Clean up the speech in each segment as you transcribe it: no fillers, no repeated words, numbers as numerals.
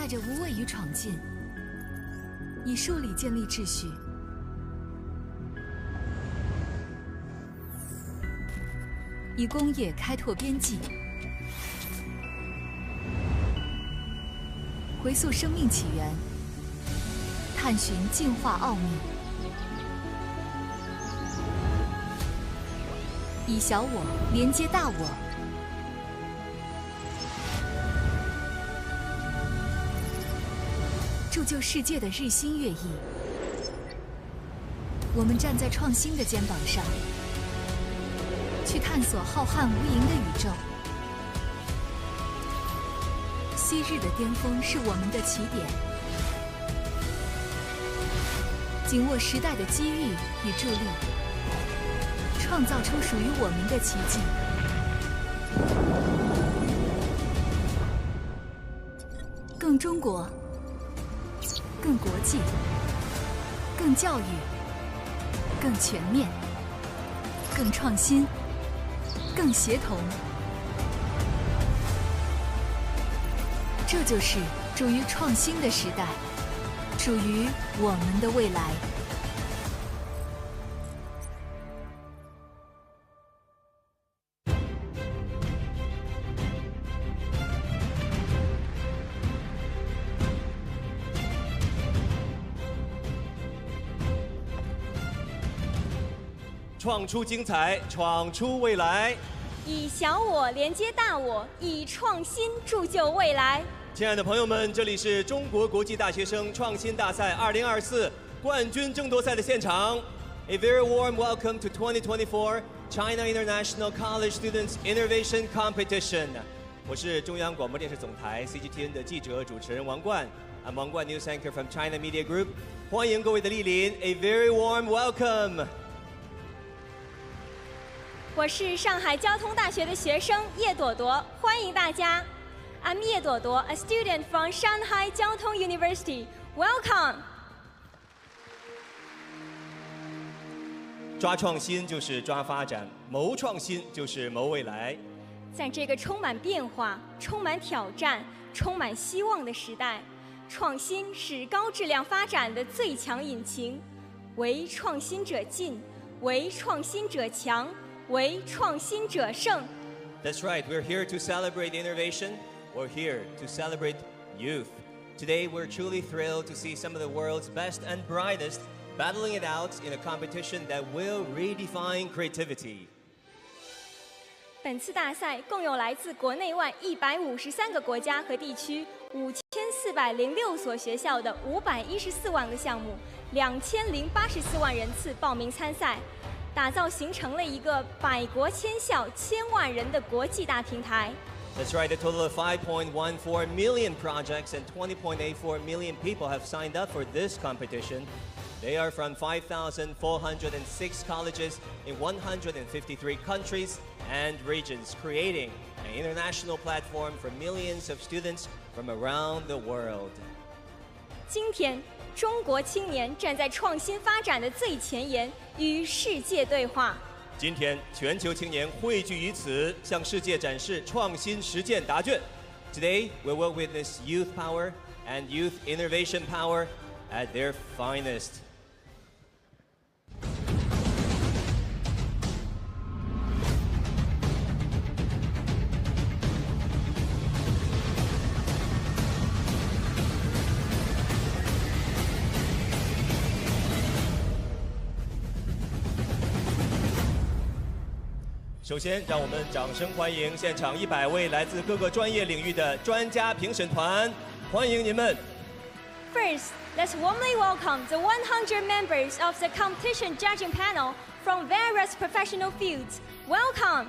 带着无畏与闯进，以数理建立秩序，以工业开拓边际，回溯生命起源，探寻进化奥秘，以小我连接大我，铸就世界的日新月异。我们站在创新的肩膀上，去探索浩瀚无垠的宇宙。昔日的巅峰是我们的起点，紧握时代的机遇与助力，创造出属于我们的奇迹。更中国，更国际，更教育，更全面，更创新，更协同。这就是属于创新的时代，属于我们的未来。创出精彩，闯出未来。以小我连接大我，以创新铸就未来。亲爱的朋友们，这里是中国国际大学生创新大赛2024冠军争夺赛的现场。A very warm welcome to 2024 China International College Students Innovation Competition。我是中央广播电视总台 CGTN 的记者主持人王冠。I'm 王冠 News Anchor from China Media Group。欢迎各位的莅临 ，A very warm welcome。我是上海交通大学的学生叶朵朵，欢迎大家。I'm 叶朵朵 ，a student from Shanghai 交通 University. Welcome. 抓创新就是抓发展，谋创新就是谋未来。在这个充满变化、充满挑战、充满希望的时代，创新是高质量发展的最强引擎。为创新者进，为创新者强，为创新者胜。That's right. We're here to celebrate innovation. We're here to celebrate youth. Today, we're truly thrilled to see some of the world's best and brightest battling it out in a competition that will redefine creativity. 本次大赛共有来自国内外153个国家和地区5406所学校的514万个项目，2084万人次报名参赛，打造形成了一个百国千校千万人的国际大平台。That's right. A total of 5.14 million projects and 20.84 million people have signed up for this competition. They are from 5,406 colleges in 153 countries and regions, creating an international platform for millions of students from around the world. 今天，中国青年站在创新发展的最前沿，与世界对话。今天，全球青年汇聚于此，向世界展示创新实践答卷。Today, we will witness youth power and youth innovation power at their finest. 首先，让我们掌声欢迎现场100位来自各个专业领域的专家评审团，欢迎你们。First, let's warmly welcome the 100 members of the competition judging panel from various professional fields. Welcome.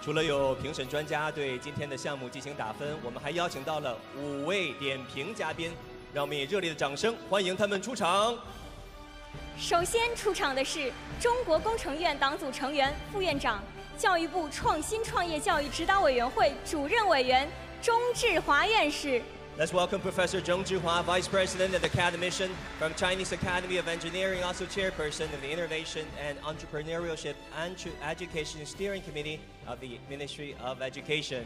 除了有评审专家对今天的项目进行打分，我们还邀请到了5位点评嘉宾，让我们以热烈的掌声欢迎他们出场。首先出场的是中国工程院党组成员、副院长、教育部创新创业教育指导委员会主任委员钟志华院士。Let's welcome Professor Zhong Zhihua, Vice President of the Academician from Chinese Academy of Engineering, also Chairperson of the Innovation and Entrepreneurship and Education Steering Committee of the Ministry of Education.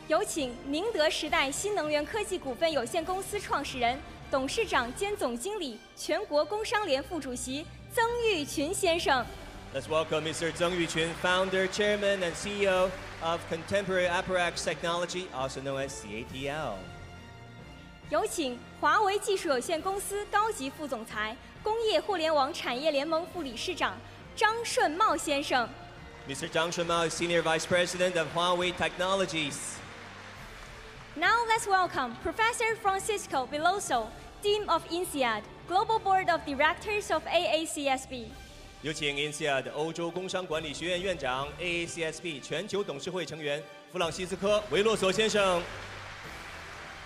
有请宁德时代新能源科技股份有限公司创始人、董事长兼总经理、全国工商联副主席曾毓群先生。Let's welcome Mr. Zeng Yuqun, founder, chairman, and CEO of Contemporary Apparatus Technology, also known as CATL. 有请华为技术有限公司高级副总裁、工业互联网产业联盟副理事长张顺茂先生。Mr. Zhang Shunmao is Senior Vice President of Huawei Technologies. Now let's welcome Professor Francisco Veloso, Dean of INSEAD, Global Board of Directors of AACSB. 有请 INSEAD 欧洲工商管理学院院长、AACSB 全球董事会成员弗朗西斯科·维洛索先生。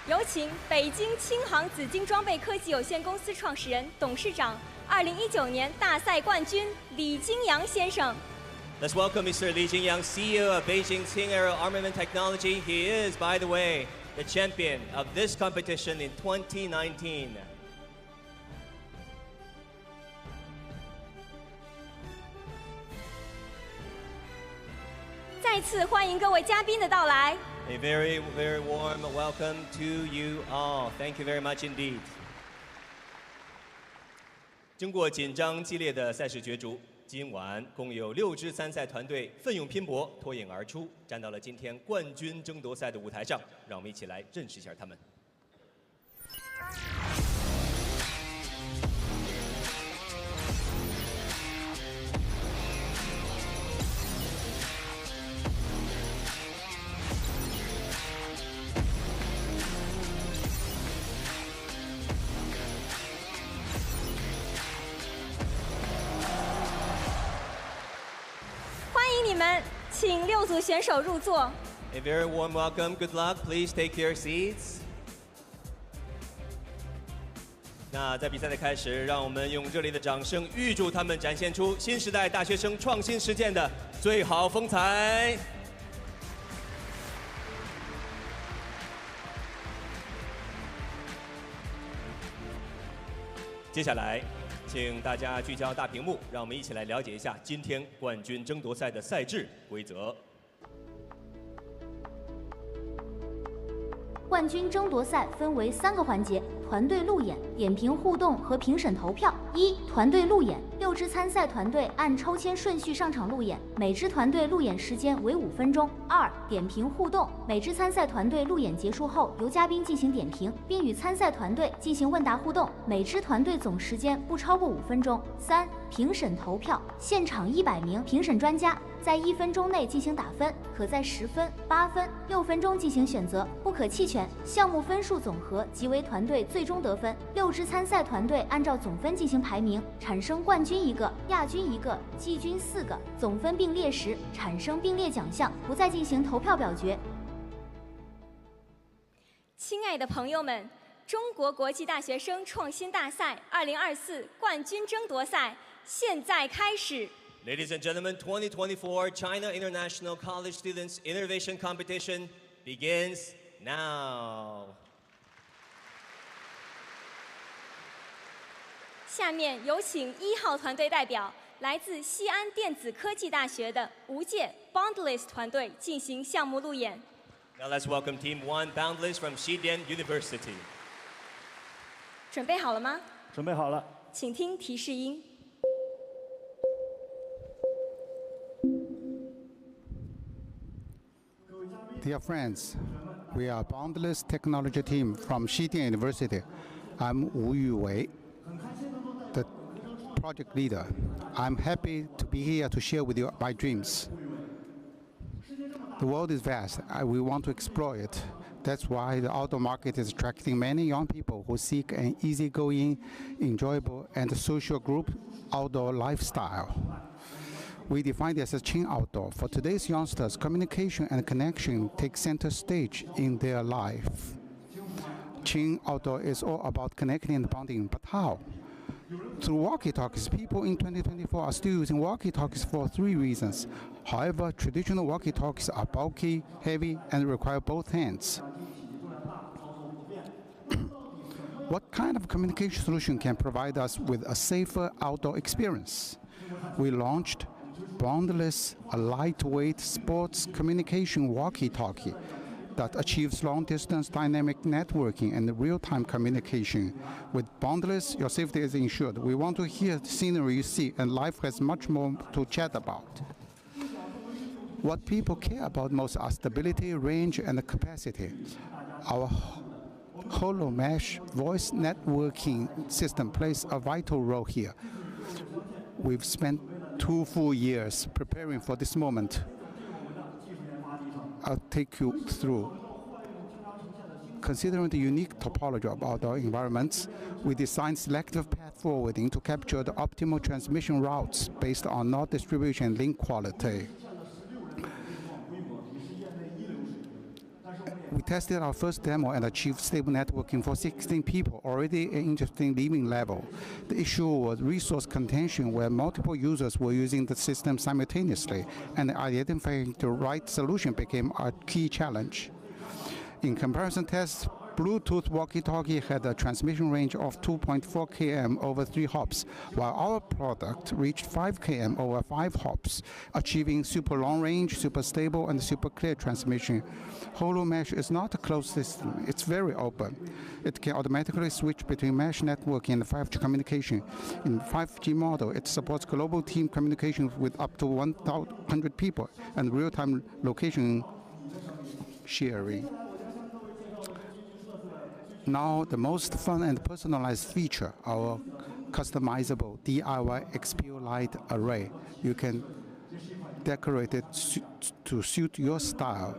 有请北京轻航紫金装备科技有限公司创始人、董事长、2019年大赛冠军李金阳先生。Let's welcome Mr. Li Jingyang, CEO of Beijing Qing Aero Armament Technology. He is, by the way, the champion of this competition in 2019. 再次欢迎各位嘉宾的到来。A very, very warm welcome to you all. Thank you very much indeed. 经过紧张激烈的赛事角逐，今晚共有6支参赛团队奋勇拼搏，脱颖而出，站到了今天冠军争夺赛的舞台上。让我们一起来认识一下他们。你们，请6组选手入座。A very warm welcome. Good luck. Please take your seats. 那在比赛的开始，让我们用热烈的掌声预祝他们展现出新时代大学生创新实践的最好风采。接下来，请大家聚焦大屏幕，让我们一起来了解一下今天冠军争夺赛的赛制规则。冠军争夺赛分为3个环节：团队路演、点评互动和评审投票。团队路演，6支参赛团队按抽签顺序上场路演，每支团队路演时间为5分钟。点评互动，每支参赛团队路演结束后，由嘉宾进行点评，并与参赛团队进行问答互动，每支团队总时间不超过5分钟。评审投票，现场100名评审专家在1分钟内进行打分，可在10分、8分、6分钟进行选择，不可弃权。项目分数总和即为团队最终得分。6支参赛团队按照总分进行排名，产生冠军1个、亚军1个、季军4个，总分并列时产生并列奖项，不再进行投票表决。亲爱的朋友们，中国国际大学生创新大赛2024冠军争夺赛现在开始。Ladies and gentlemen, 2024 China International College Students Innovation Competition begins now. 下面有请1号团队代表，来自西安电子科技大学的吴界 Boundless 团队进行项目路演。Now let's welcome Team 1 Boundless from Xidian University. 准备好了吗？准备好了。请听提示音。Dear friends, we are Boundless Technology team from Xidian University. I'm Wu Yuwei, the project leader. I'm happy to be here to share with you my dreams. The world is vast. We want to explore it. That's why the outdoor market is attracting many young people who seek an easygoing, enjoyable, and social group outdoor lifestyle. We define this as Qing Outdoor. For today's youngsters, communication and connection take center stage in their life. Qing Outdoor is all about connecting and bonding, but how? Through walkie-talkies, people in 2024 are still using walkie-talkies for 3 reasons. However, traditional walkie-talkies are bulky, heavy, and require both hands. What kind of communication solution can provide us with a safer outdoor experience? We launched Boundless, a lightweight sports communication walkie-talkie. that achieves long-distance dynamic networking and real-time communication. With Boundless, your safety is ensured. We want to hear the scenery you see, and life has much more to chat about. What people care about most are stability, range, and capacity. Our Holo Mesh voice networking system plays a vital role here. We've spent 2 full years preparing for this moment. I'll take you through. Considering the unique topology of outdoor environments, we designed selective path forwarding to capture the optimal transmission routes based on node distribution and link quality. We tested our first demo and achieved stable networking for 16 people, already an interesting living level. The issue was resource contention, where multiple users were using the system simultaneously, and identifying the right solution became a key challenge. In comparison tests, Bluetooth walkie-talkie had a transmission range of 2.4 km over 3 hops, while our product reached 5 km over 5 hops, achieving super long range, super stable, and super clear transmission. Holo Mesh is not a closed system. It's very open. It can automatically switch between mesh networking and 5G communication. In 5G model, it supports global team communication with up to 100 people and real-time location sharing. Now, the most fun and personalized feature, our customizable DIY XPO light array. You can decorate it to suit your style.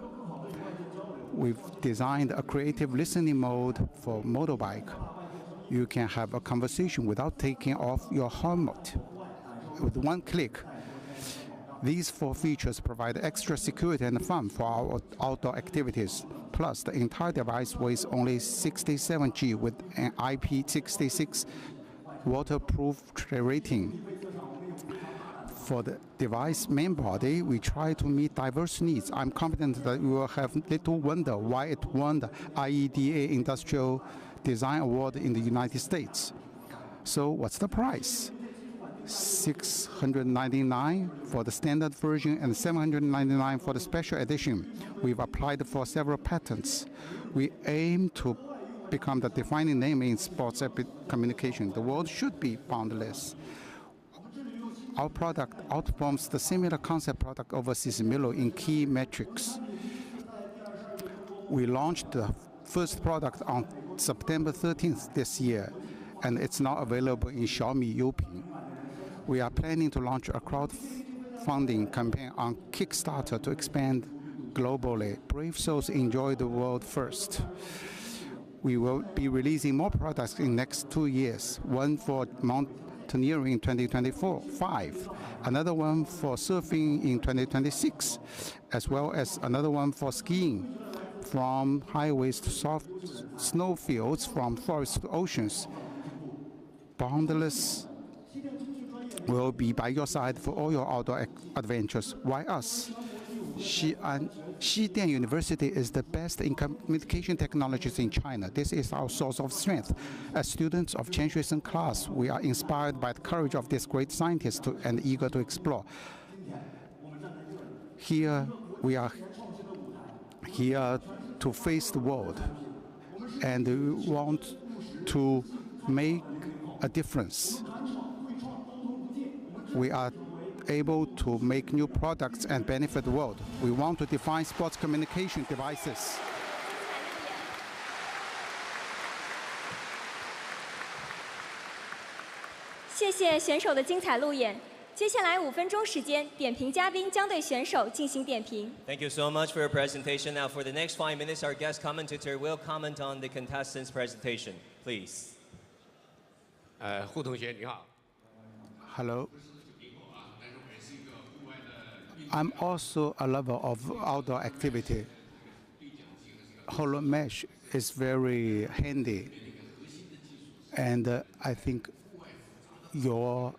We've designed a creative listening mode for motorbike. You can have a conversation without taking off your helmet with one click. These 4 features provide extra security and fun for our outdoor activities. Plus, the entire device weighs only 67 g with an IP66 waterproof rating. For the device main body, we try to meet diverse needs. I'm confident that you will have little wonder why it won the IEDA Industrial Design Award in the United States. So what's the price? $699 for the standard version and $799 for the special edition. We've applied for several patents. We aim to become the defining name in sports communication. The world should be boundless. Our product outperforms the similar concept product overseas Milo in key metrics. We launched the first product on September 13th this year, and it's now available in Xiaomi Youpin. We are planning to launch a crowdfunding campaign on Kickstarter to expand globally. Brave souls enjoy the world first. We will be releasing more products in the next 2 years. One for mountaineering in 2024, another one for surfing in 2026, as well as another one for skiing, from highways to soft snowfields, from forests to oceans. Boundless will be by your side for all your outdoor adventures. Why us? Xidian University is the best in communication technologies in China. This is our source of strength. As students of Chen Xuesen class, we are inspired by the courage of this great scientist and eager to explore. Here, we are here to face the world, and we want to make a difference. We are able to make new products and benefit the world. We want to define sports communication devices. 谢谢选手的精彩路演。接下来5分钟时间，点评嘉宾将对选手进行点评。 Thank you so much for your presentation. Now, for the next 5 minutes, our guest commentator will comment on the contestants' presentation. Please. 胡同学你好。 Hello. I'm also a lover of outdoor activity. Holo Mesh is very handy, and I think your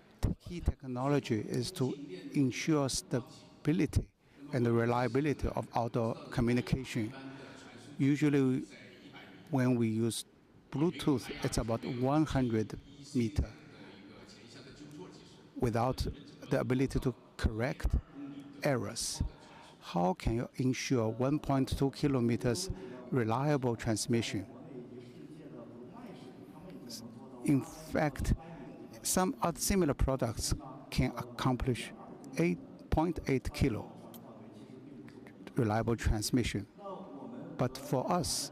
key technology is to ensure stability and the reliability of outdoor communication. Usually, when we use Bluetooth, it's about 100 meters. Without the ability to correct errors. how can you ensure 1.2 kilometers reliable transmission? In fact, some other similar products can accomplish 8.8 kilo reliable transmission. But for us,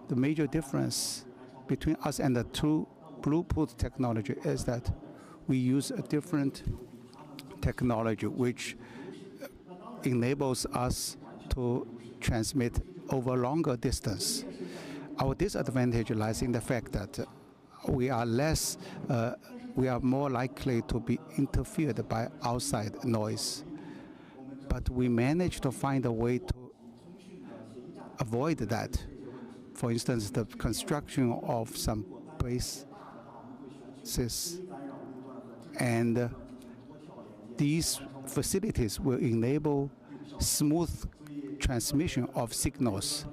the major difference between us and the true Bluetooth technology is that we use a different technology which enables us to transmit over longer distance. Our disadvantage lies in the fact that we are more likely to be interfered by outside noise. But we managed to find a way to avoid that. For instance, the construction of some bases, and these facilities will enable smooth transmission of signals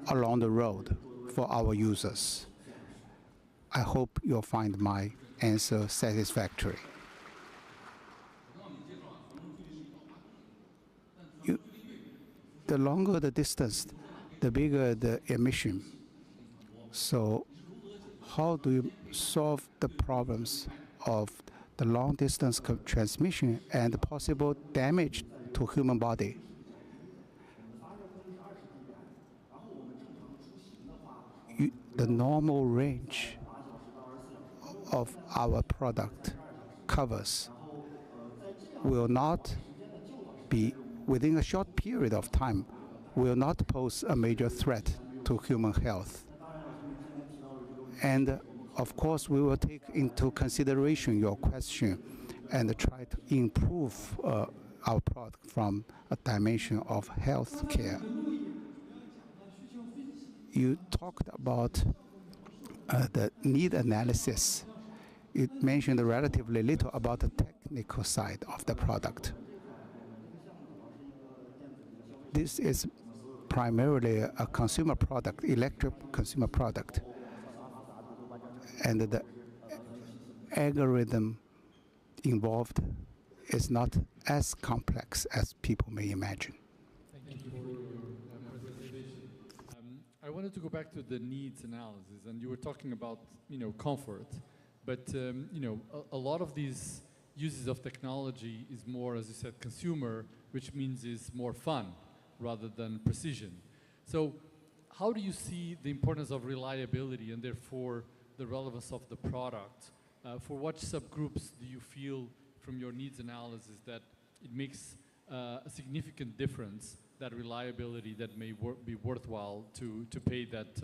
along the road for our users. I hope you'll find my answer satisfactory. The longer the distance, the bigger the emission. So how do you solve the problems of the long distance transmission and the possible damage to human body? The normal range of our product covers will not be, within a short period of time, will not pose a major threat to human health. And of course, we will take into consideration your question and try to improve our product from a dimension of health care. You talked about the need analysis. You mentioned relatively little about the technical side of the product. This is primarily a consumer product, electric consumer product. And the algorithm involved is not as complex as people may imagine. Thank you for your presentation. I wanted to go back to the needs analysis, and you were talking about, comfort, but a lot of these uses of technology is more, as you said, consumer, which means is more fun rather than precision. So how do you see the importance of reliability and therefore the relevance of the product? For what subgroups do you feel from your needs analysis that it makes a significant difference, that reliability that may be worthwhile to pay that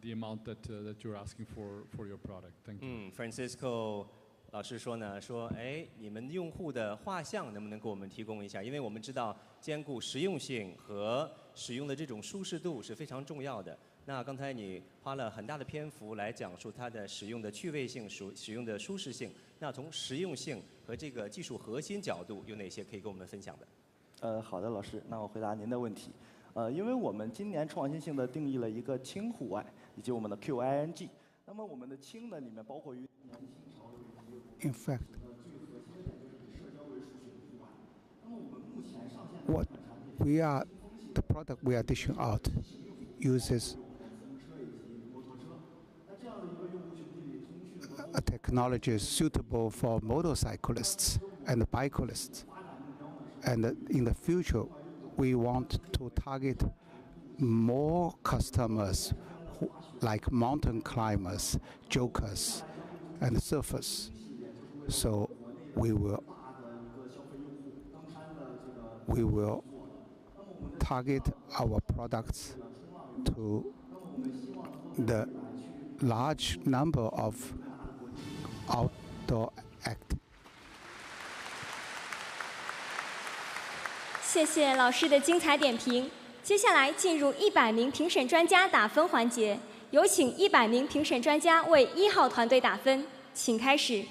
the amount that you're asking for your product? Thank you. Francisco 老师说呢，你们用户的画像能不能给我们提供一下？因为我们知道兼顾实用性和使用的这种舒适度是非常重要的。那刚才你花了很大的篇幅来讲述它的使用的趣味性、使用的舒适性。那从实用性和这个技术核心角度，有哪些可以跟我们分享的？好的，老师，那我回答您的问题。因为我们今年创新性的定义了一个轻户外，以及我们的 QING。那么我们的轻呢，里面包括于 In fact, the product we are dishing out uses a technology suitable for motorcyclists and bicyclists. And in the future, we want to target more customers like mountain climbers, jokers, and surfers. So we will target our products to the large number of outdoor activities. 谢谢老师的精彩点评。接下来进入100名评审专家打分环节，有请100名评审专家为1号团队打分，请开始。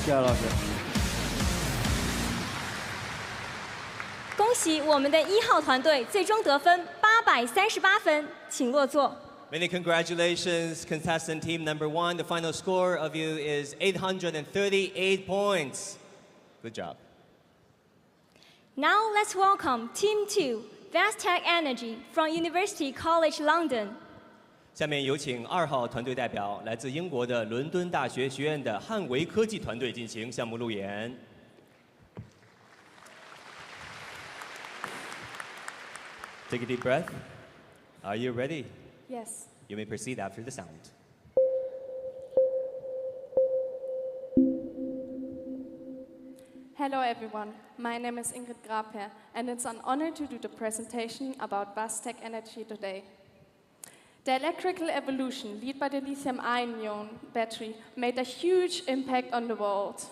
谢谢老师。恭喜我们的1号团队最终得分838分，请落座。Many congratulations, contestant team number 1. The final score of you is 838 points. Good job. Now let's welcome Team 2, Vastech Energy from University College London. 下面有请2号团队代表，来自英国的伦敦大学学院的汉维科技团队进行项目路演。Take a deep breath. Are you ready? Yes. You may proceed after the sound. Hello everyone, my name is Ingrid Grabherr and it's an honor to do the presentation about Vastech Energy today. The electrical evolution led by the lithium-ion battery made a huge impact on the world.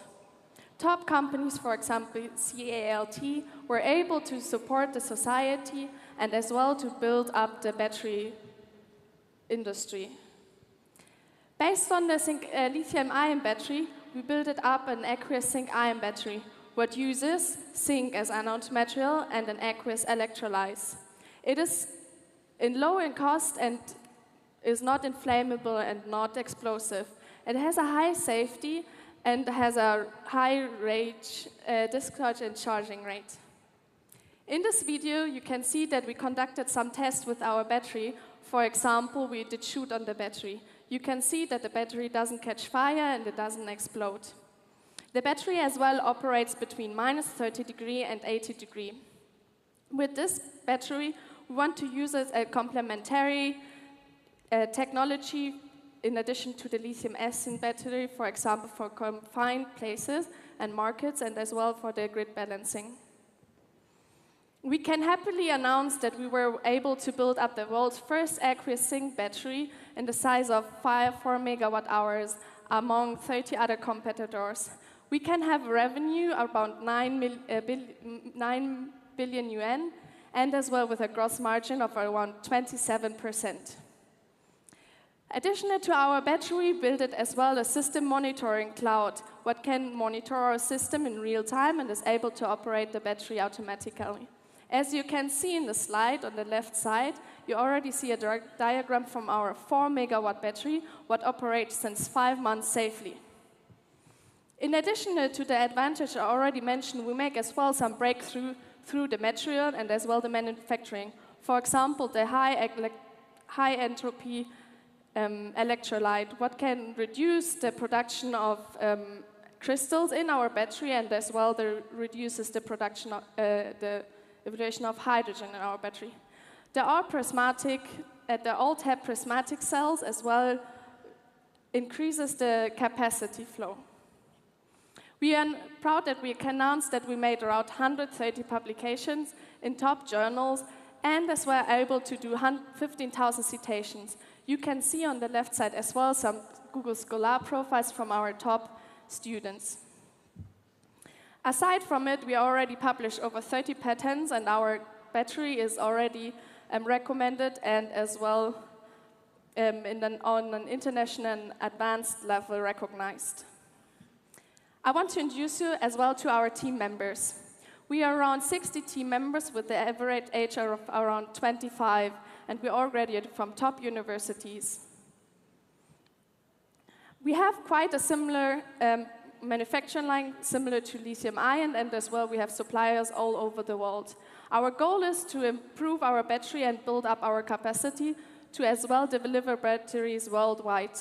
Top companies, for example CALT, were able to support the society and as well to build up the battery industry. Based on the lithium-ion battery, we built up an aqueous zinc-ion battery, what uses zinc as anode material and an aqueous electrolyte. It is low in cost and is not inflammable and not explosive. It has a high safety and has a high range discharge and charging rate. In this video, you can see that we conducted some tests with our battery. For example, we did shoot on the battery. You can see that the battery doesn't catch fire and it doesn't explode. The battery as well operates between -30° and 80°. With this battery, we want to use it as a complementary technology in addition to the lithium-ion battery, for example, for confined places and markets, and as well for the grid balancing. We can happily announce that we were able to build up the world's first aqueous zinc battery in the size of 4 megawatt-hours among 30 other competitors. We can have revenue about 9 billion yuan, and as well with a gross margin of around 27%. Additional to our battery, we built it as well a system monitoring cloud, what can monitor our system in real time and is able to operate the battery automatically. As you can see in the slide on the left side, you already see a diagram from our 4 megawatt battery, what operates since 5 months safely. In addition to the advantage I already mentioned, we make as well some breakthrough through the material and as well the manufacturing. For example, the high entropy electrolyte, what can reduce the production of crystals in our battery and as well reduces the production of the evaluation of hydrogen in our battery. They all have prismatic cells as well increases the capacity flow. We are proud that we can announce that we made around 130 publications in top journals and as well able to do 15,000 citations. You can see on the left side as well some Google Scholar profiles from our top students. Aside from it, we already published over 30 patents and our battery is already recommended and as well on an international advanced level recognized. I want to introduce you as well to our team members. We are around 60 team members with the average age of around 25 and we all graduated from top universities. We have quite a similar manufacturing line similar to lithium-ion and as well we have suppliers all over the world. Our goal is to improve our battery and build up our capacity to as well deliver batteries worldwide.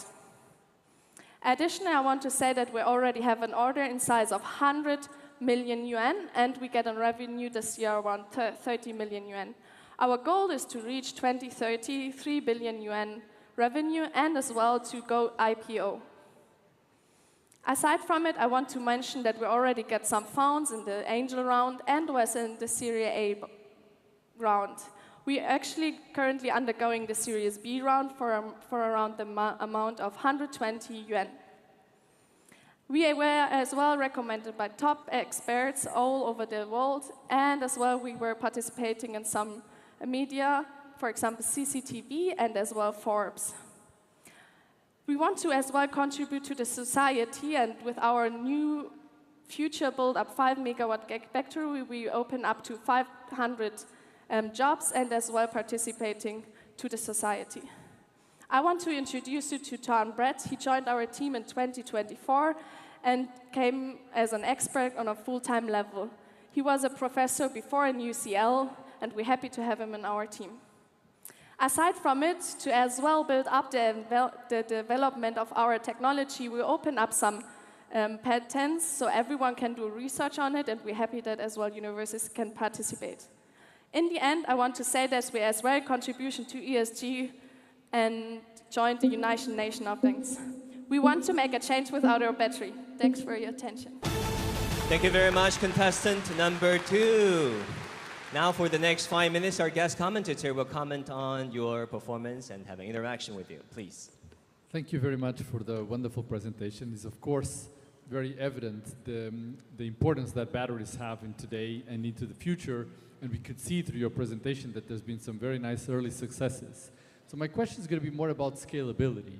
Additionally, I want to say that we already have an order in size of 100 million yuan and we get a revenue this year around 30 million yuan. Our goal is to reach 2030 3 billion yuan revenue and as well to go IPO. Aside from it, I want to mention that we already get some funds in the angel round and was in the Series A round. We are actually currently undergoing the Series B round for around the amount of 120 yuan. We were as well recommended by top experts all over the world and as well we were participating in some media, for example CCTV and as well Forbes. We want to as well contribute to the society and with our new future build up 5 megawatt factory, we open up to 500 jobs and as well participating to the society. I want to introduce you to Tong. He joined our team in 2024 and came as an expert on a full-time level. He was a professor before in UCL, and we're happy to have him in our team. Aside from it, to as well build up the development of our technology, we open up some patents so everyone can do research on it, and we're happy that as well universities can participate. In the end, I want to say that we as well contribution to ESG and joined the United Nations of Things. We want to make a change with our battery. Thanks for your attention. Thank you very much, contestant number 2. Now for the next 5 minutes, our guest commentator will comment on your performance and have an interaction with you. Please. Thank you very much for the wonderful presentation. It's of course very evident the importance that batteries have in today and into the future, and we could see through your presentation that there's been some very nice early successes. So my question is going to be more about scalability.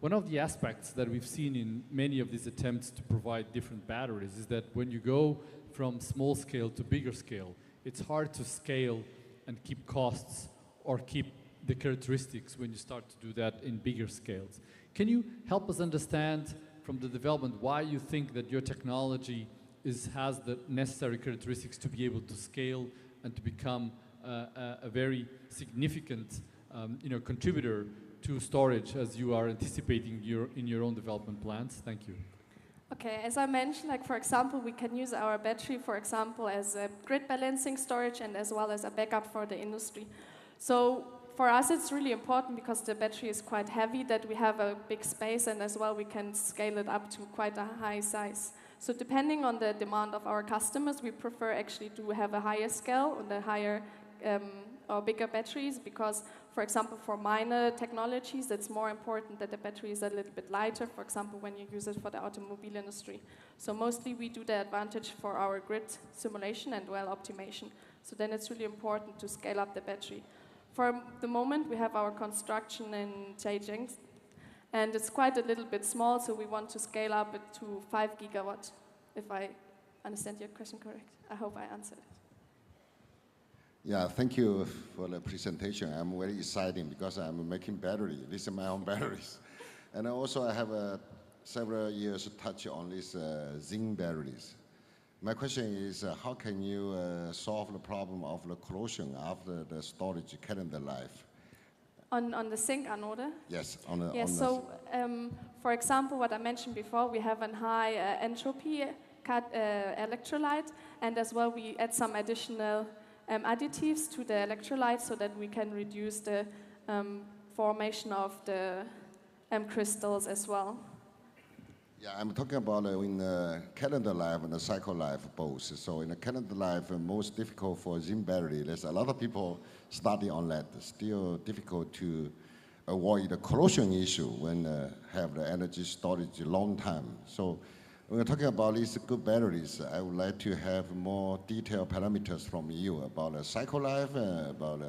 One of the aspects that we've seen in many of these attempts to provide different batteries is that when you go from small scale to bigger scale, it's hard to scale and keep costs or keep the characteristics when you start to do that in bigger scales. Can you help us understand from the development why you think that your technology has the necessary characteristics to be able to scale and to become a very significant contributor to storage as you are anticipating in your own development plans? Thank you. Okay, as I mentioned, like for example, we can use our battery, for example, as a grid balancing storage and as well as a backup for the industry. So for us, it's really important because the battery is quite heavy that we have a big space and as well we can scale it up to quite a high size. So depending on the demand of our customers, we prefer actually to have a higher scale and a higher or bigger batteries because, for example, for minor technologies, it's more important that the battery is a little bit lighter, for example, when you use it for the automobile industry. So mostly we do the advantage for our grid simulation and well optimization. So then it's really important to scale up the battery. For the moment, we have our construction in Beijing, and it's quite a little bit small, so we want to scale up it to 5 gigawatts, if I understand your question correct. I hope I answered it. Yeah, thank you for the presentation. I'm very excited because I'm making battery. These are my own batteries. And also I have several years touch on these zinc batteries. My question is, how can you solve the problem of the corrosion after the storage calendar life? On the zinc anode? Yes, for example, what I mentioned before, we have a high entropy electrolyte, and as well we add some additional additives to the electrolyte so that we can reduce the formation of the crystals as well. Yeah, I'm talking about in the calendar life and the cycle life both. So in the calendar life, most difficult for zinc battery. There's a lot of people study on that. Still difficult to avoid the corrosion issue when have the energy storage long time. So when we're talking about these good batteries, I would like to have more detailed parameters from you about the cycle life, about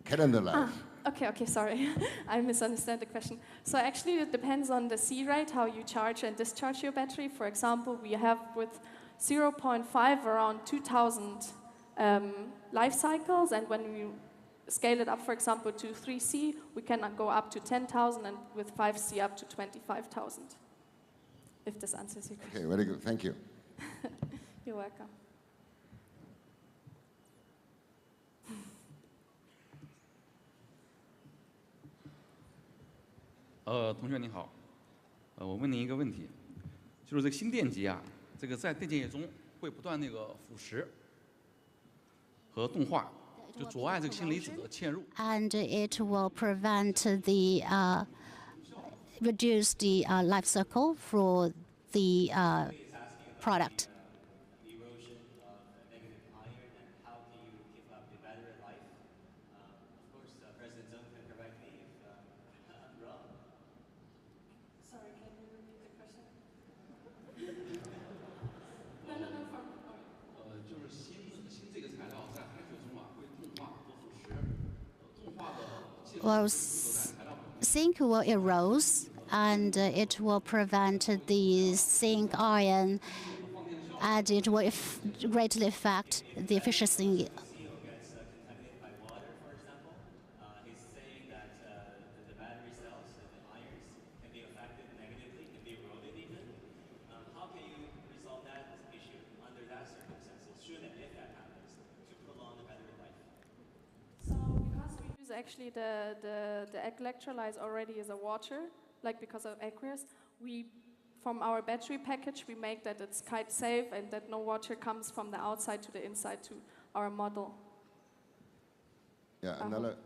calendar life. Okay, sorry. I misunderstood the question. So actually it depends on the C rate, how you charge and discharge your battery. For example, we have with 0.5 around 2,000 life cycles, and when we scale it up, for example, to 3C, we can go up to 10,000, and with 5C up to 25,000. If this answers your question. Okay, very good. Thank you. You're welcome. 同学您好，我问您一个问题，就是这个新电机啊，这个在电解液中会不断腐蚀和动化，就阻碍这个氢离子的嵌入。And it will prevent the reduce the life cycle for the product. Well, zinc will erode, and it will prevent the zinc ion added will greatly affect the efficiency. Actually, the electrolyte already is a water, like because of aqueous. From our battery package, we make that it's quite safe and that no water comes from the outside to the inside to our model. Yeah, another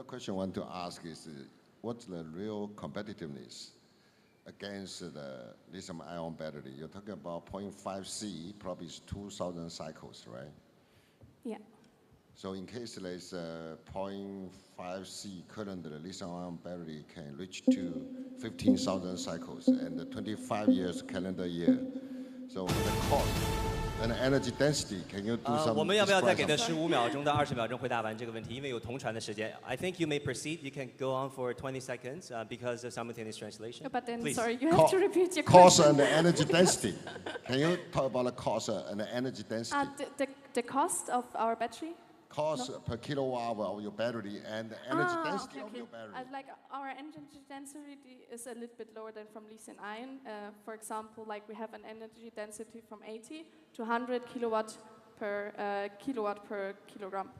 question I want to ask is, what's the real competitiveness against the lithium-ion battery? You're talking about 0.5C, probably is 2,000 cycles, right? Yeah. So in case there's a 0.5C current, the lithium-ion battery can reach to 15,000 cycles and 25 years calendar year. So the cost and energy density, can you do some? 我们要不要再给他15秒钟到20秒钟回答完这个问题？因为有同传的时间。I think you may proceed. You can go on for 20 seconds because of simultaneous translation. But then, Please. sorry, you have to repeat your cost question. and energy density. Can you talk about the cost and the energy density? The cost of our battery? Cost per kilowatt hour of your battery and the energy density of your battery. Like our energy density is a little bit lower than from lithium ion. For example, like we have an energy density from 80 to 100 kilowatt per kilogram.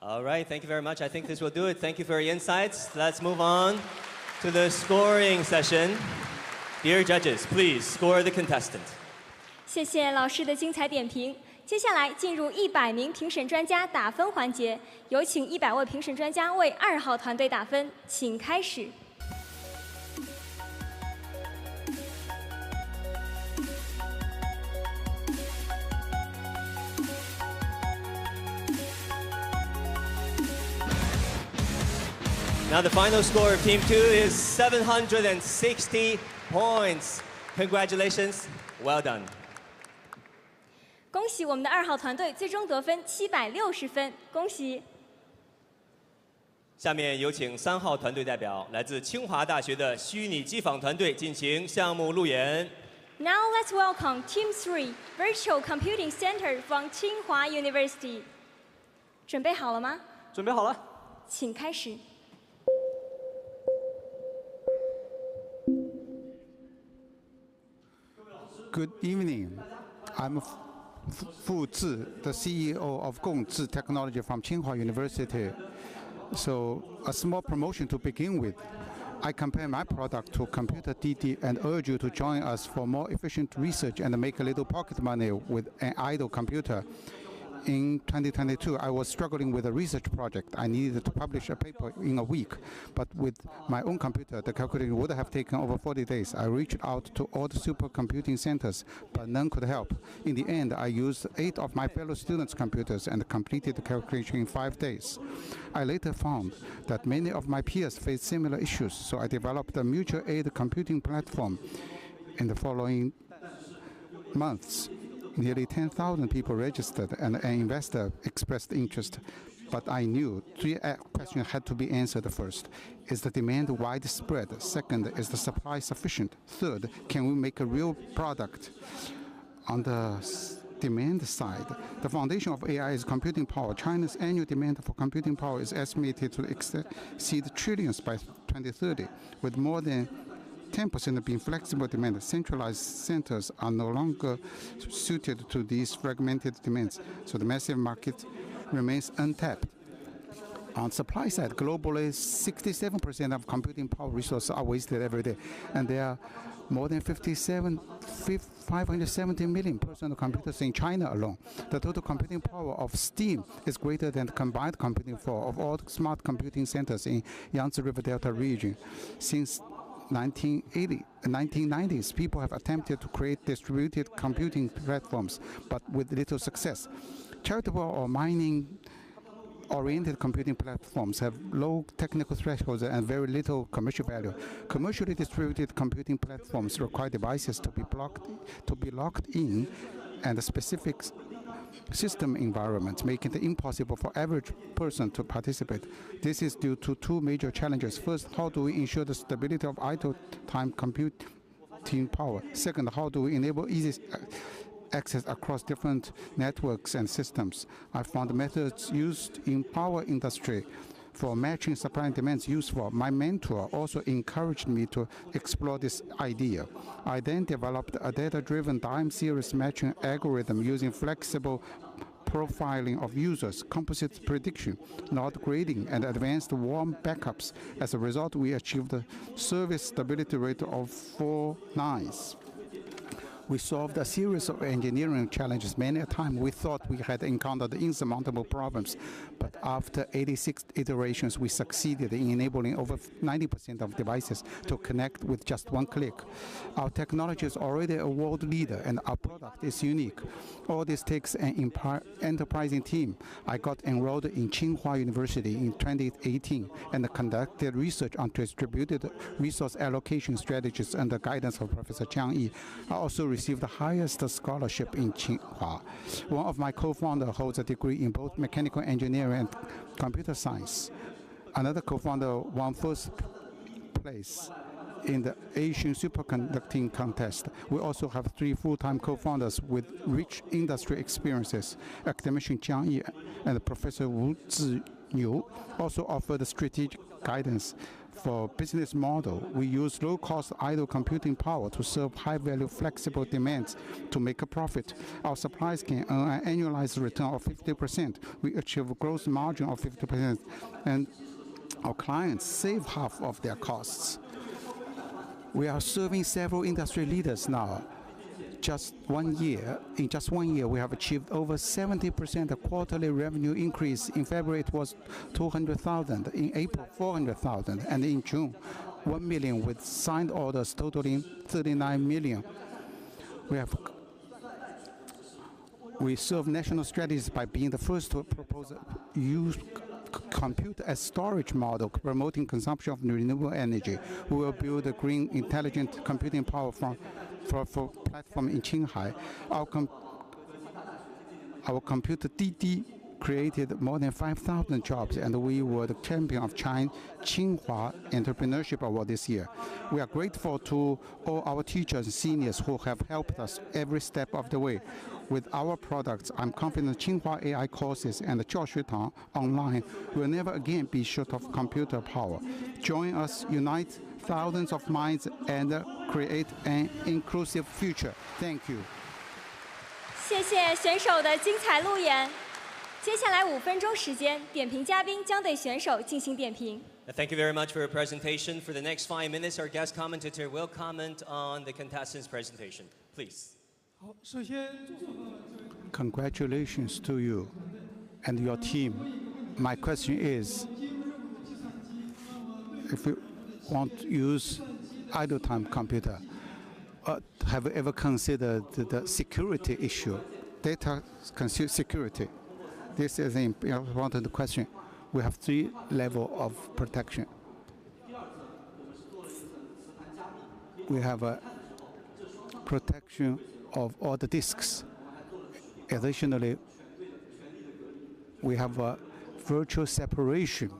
All right, thank you very much. I think this will do it. Thank you for your insights. Let's move on to the scoring session. Dear judges, please score the contestant. 谢谢老师的精彩点评。接下来进入100名评审专家打分环节，有请100位评审专家为2号团队打分，请开始。Now the final score of Team 2 is 760 points. Congratulations, well done. 恭喜我们的2号团队最终得分760分，恭喜！下面有请3号团队代表，来自清华大学的虚拟机坊团队进行项目路演。Now let's welcome Team 3 Virtual Computing Center from Tsinghua University. 准备好了吗？准备好了，请开始。Good evening. I'm Fu Zhi, the CEO of Gongzhi Technology from Tsinghua University. So a small promotion to begin with. I compare my product to Computer DD and urge you to join us for more efficient research and make a little pocket money with an idle computer. In 2022, I was struggling with a research project. I needed to publish a paper in a week, but with my own computer, the calculation would have taken over 40 days. I reached out to all the supercomputing centers, but none could help. In the end, I used 8 of my fellow students' computers and completed the calculation in 5 days. I later found that many of my peers faced similar issues, so I developed a mutual aid computing platform. In the following months, nearly 10,000 people registered and an investor expressed interest. But I knew 3 questions had to be answered first. Is the demand widespread? Second, is the supply sufficient? Third, can we make a real product? On the demand side, the foundation of AI is computing power. China's annual demand for computing power is estimated to exceed trillions by 2030, with more than 10% being flexible demand. Centralized centers are no longer suited to these fragmented demands, so the massive market remains untapped. On supply side, globally, 67% of computing power resources are wasted every day, and there are more than 570 million personal computers in China alone. The total computing power of Steam is greater than the combined computing power of all smart computing centers in Yangtze River Delta region. Since 1990s, people have attempted to create distributed computing platforms, but with little success. Charitable or mining-oriented computing platforms have low technical thresholds and very little commercial value. Commercially distributed computing platforms require devices to be locked in and specific system environments, making it impossible for average person to participate. This is due to 2 major challenges. First, how do we ensure the stability of idle time compute computing power. Second, how do we enable easy access across different networks and systems? I found methods used in power industry for matching supply and demands useful. My mentor also encouraged me to explore this idea. I then developed a data-driven time series matching algorithm using flexible profiling of users, composite prediction, node grading, and advanced warm backups. As a result, we achieved a service stability rate of 4 nines. We solved a series of engineering challenges. Many a time we thought we had encountered insurmountable problems, but after 86 iterations, we succeeded in enabling over 90% of devices to connect with just one click. Our technology is already a world leader, and our product is unique. All this takes an enterprising team. I got enrolled in Tsinghua University in 2018 and conducted research on distributed resource allocation strategies under guidance of Professor Jiang Yi. I also received the highest scholarship in Tsinghua. One of my co-founders holds a degree in both mechanical engineering and computer science. Another co-founder won first place in the Asian superconducting contest. We also have 3 full-time co-founders with rich industry experiences. Academician Jiang Yi and Professor Wu Ziniu also offer the strategic guidance. For business model, we use low-cost idle computing power to serve high-value flexible demands to make a profit. Our suppliers can earn an annualized return of 50%. We achieve a gross margin of 50%, and our clients save half of their costs. We are serving several industry leaders now. In just 1 year, we have achieved over 70% of quarterly revenue increase. In February, it was 200,000. In April, 400,000. And in June, 1 million with signed orders totaling 39 million. We serve national strategies by being the first to propose use compute as storage model, promoting consumption of renewable energy. We will build a green, intelligent computing power for platform in Shanghai. Our computer DD created more than 5,000 jobs, and we were the champion of Tsinghua Entrepreneurship Award this year. We are grateful to all our teachers and seniors who have helped us every step of the way. With our products, I'm confident Tsinghua AI courses and the Jiao Tong online will never again be short of computer power. Join us, unite thousands of minds, and create an inclusive future. Thank you. 谢谢选手的精彩路演。接下来5分钟时间，点评嘉宾将对选手进行点评。 Thank you very much for your presentation. For the next 5 minutes, our guest commentator will comment on the contestants' presentation. Please. Congratulations to you and your team. My question is, if we want to use idle time computer, have you ever considered the security issue, data security? This is an important question. We have 3 levels of protection. We have a protection of all the disks. Additionally, we have a virtual separation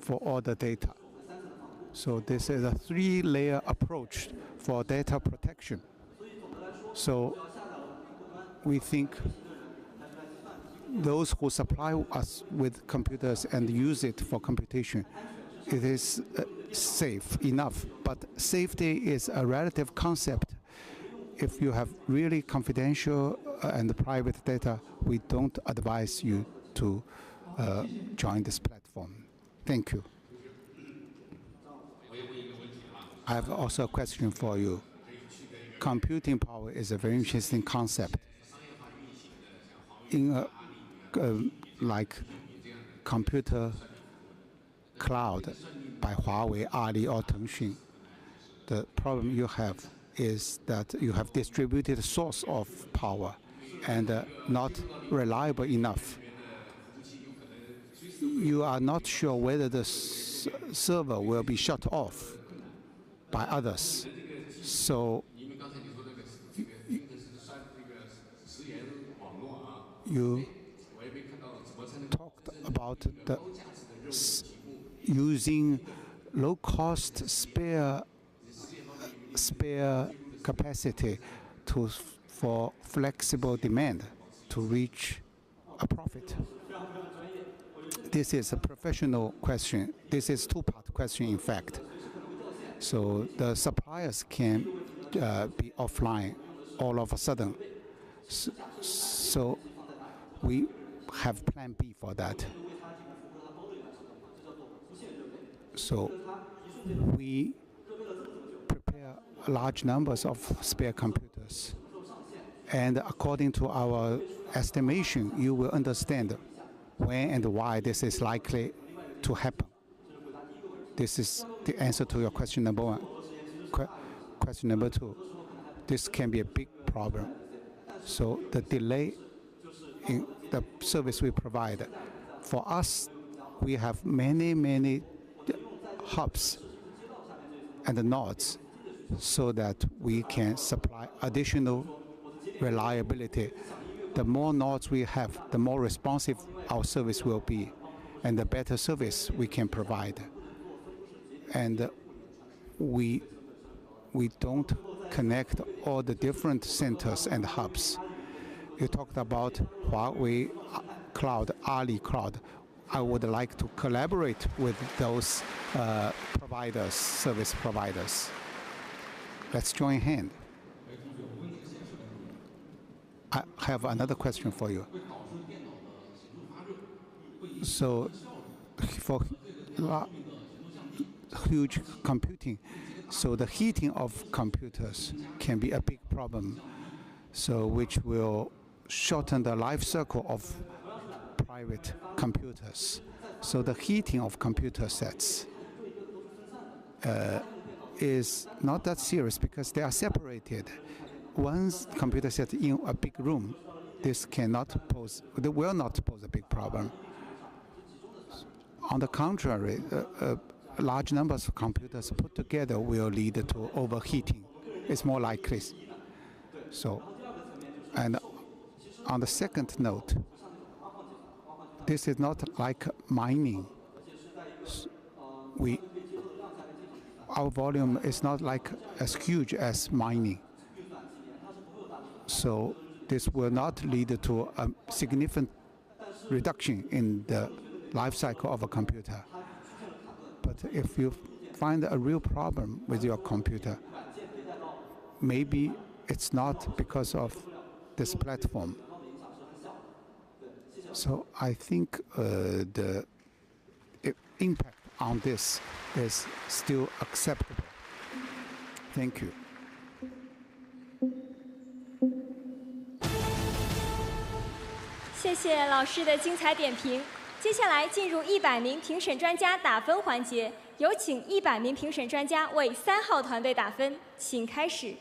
for all the data. So this is a 3-layer approach for data protection. So we think those who supply us with computers and use it for computation, it is safe enough. But safety is a relative concept. If you have really confidential and private data, we don't advise you to join this platform. Thank you. I have also a question for you. Computing power is a very interesting concept. In like computer cloud by Huawei, Ali, or Tong, the problem you have is that you have distributed source of power and not reliable enough. You are not sure whether the server will be shut off by others. So you talked about the using low-cost spare spare capacity for flexible demand to reach a profit? This is a professional question. This is two-part question, in fact. So the suppliers can be offline all of a sudden. So we have plan B for that. So we prepare large numbers of spare computers. And according to our estimation, you will understand when and why this is likely to happen. This is the answer to your question number one. Question number two, this can be a big problem. So the delay in the service we provide, for us, we have many hubs and nodes so that we can supply additional reliability. The more nodes we have, the more responsive our service will be, and the better service we can provide. And we don't connect all the different centers and hubs. You talked about Huawei Cloud, Ali Cloud. I would like to collaborate with those providers, service providers. Let's join hands. I have another question for you. So for huge computing, so the heating of computers can be a big problem, so which will shorten the life cycle of private computers. So the heating of computer sets is not that serious because they are separated. One computer set in a big room, this will not pose a big problem. On the contrary, large numbers of computers put together will lead to overheating. It's more likely. So, and on the second note, this is not like mining. Our volume is not like as huge as mining. So this will not lead to a significant reduction in the life cycle of a computer. But if you find a real problem with your computer, maybe it's not because of this platform. So I think the impact on this is still acceptable. Thank you.谢谢老师的精彩点评。接下来进入100名评审专家打分环节，有请100名评审专家为3号团队打分，请开始。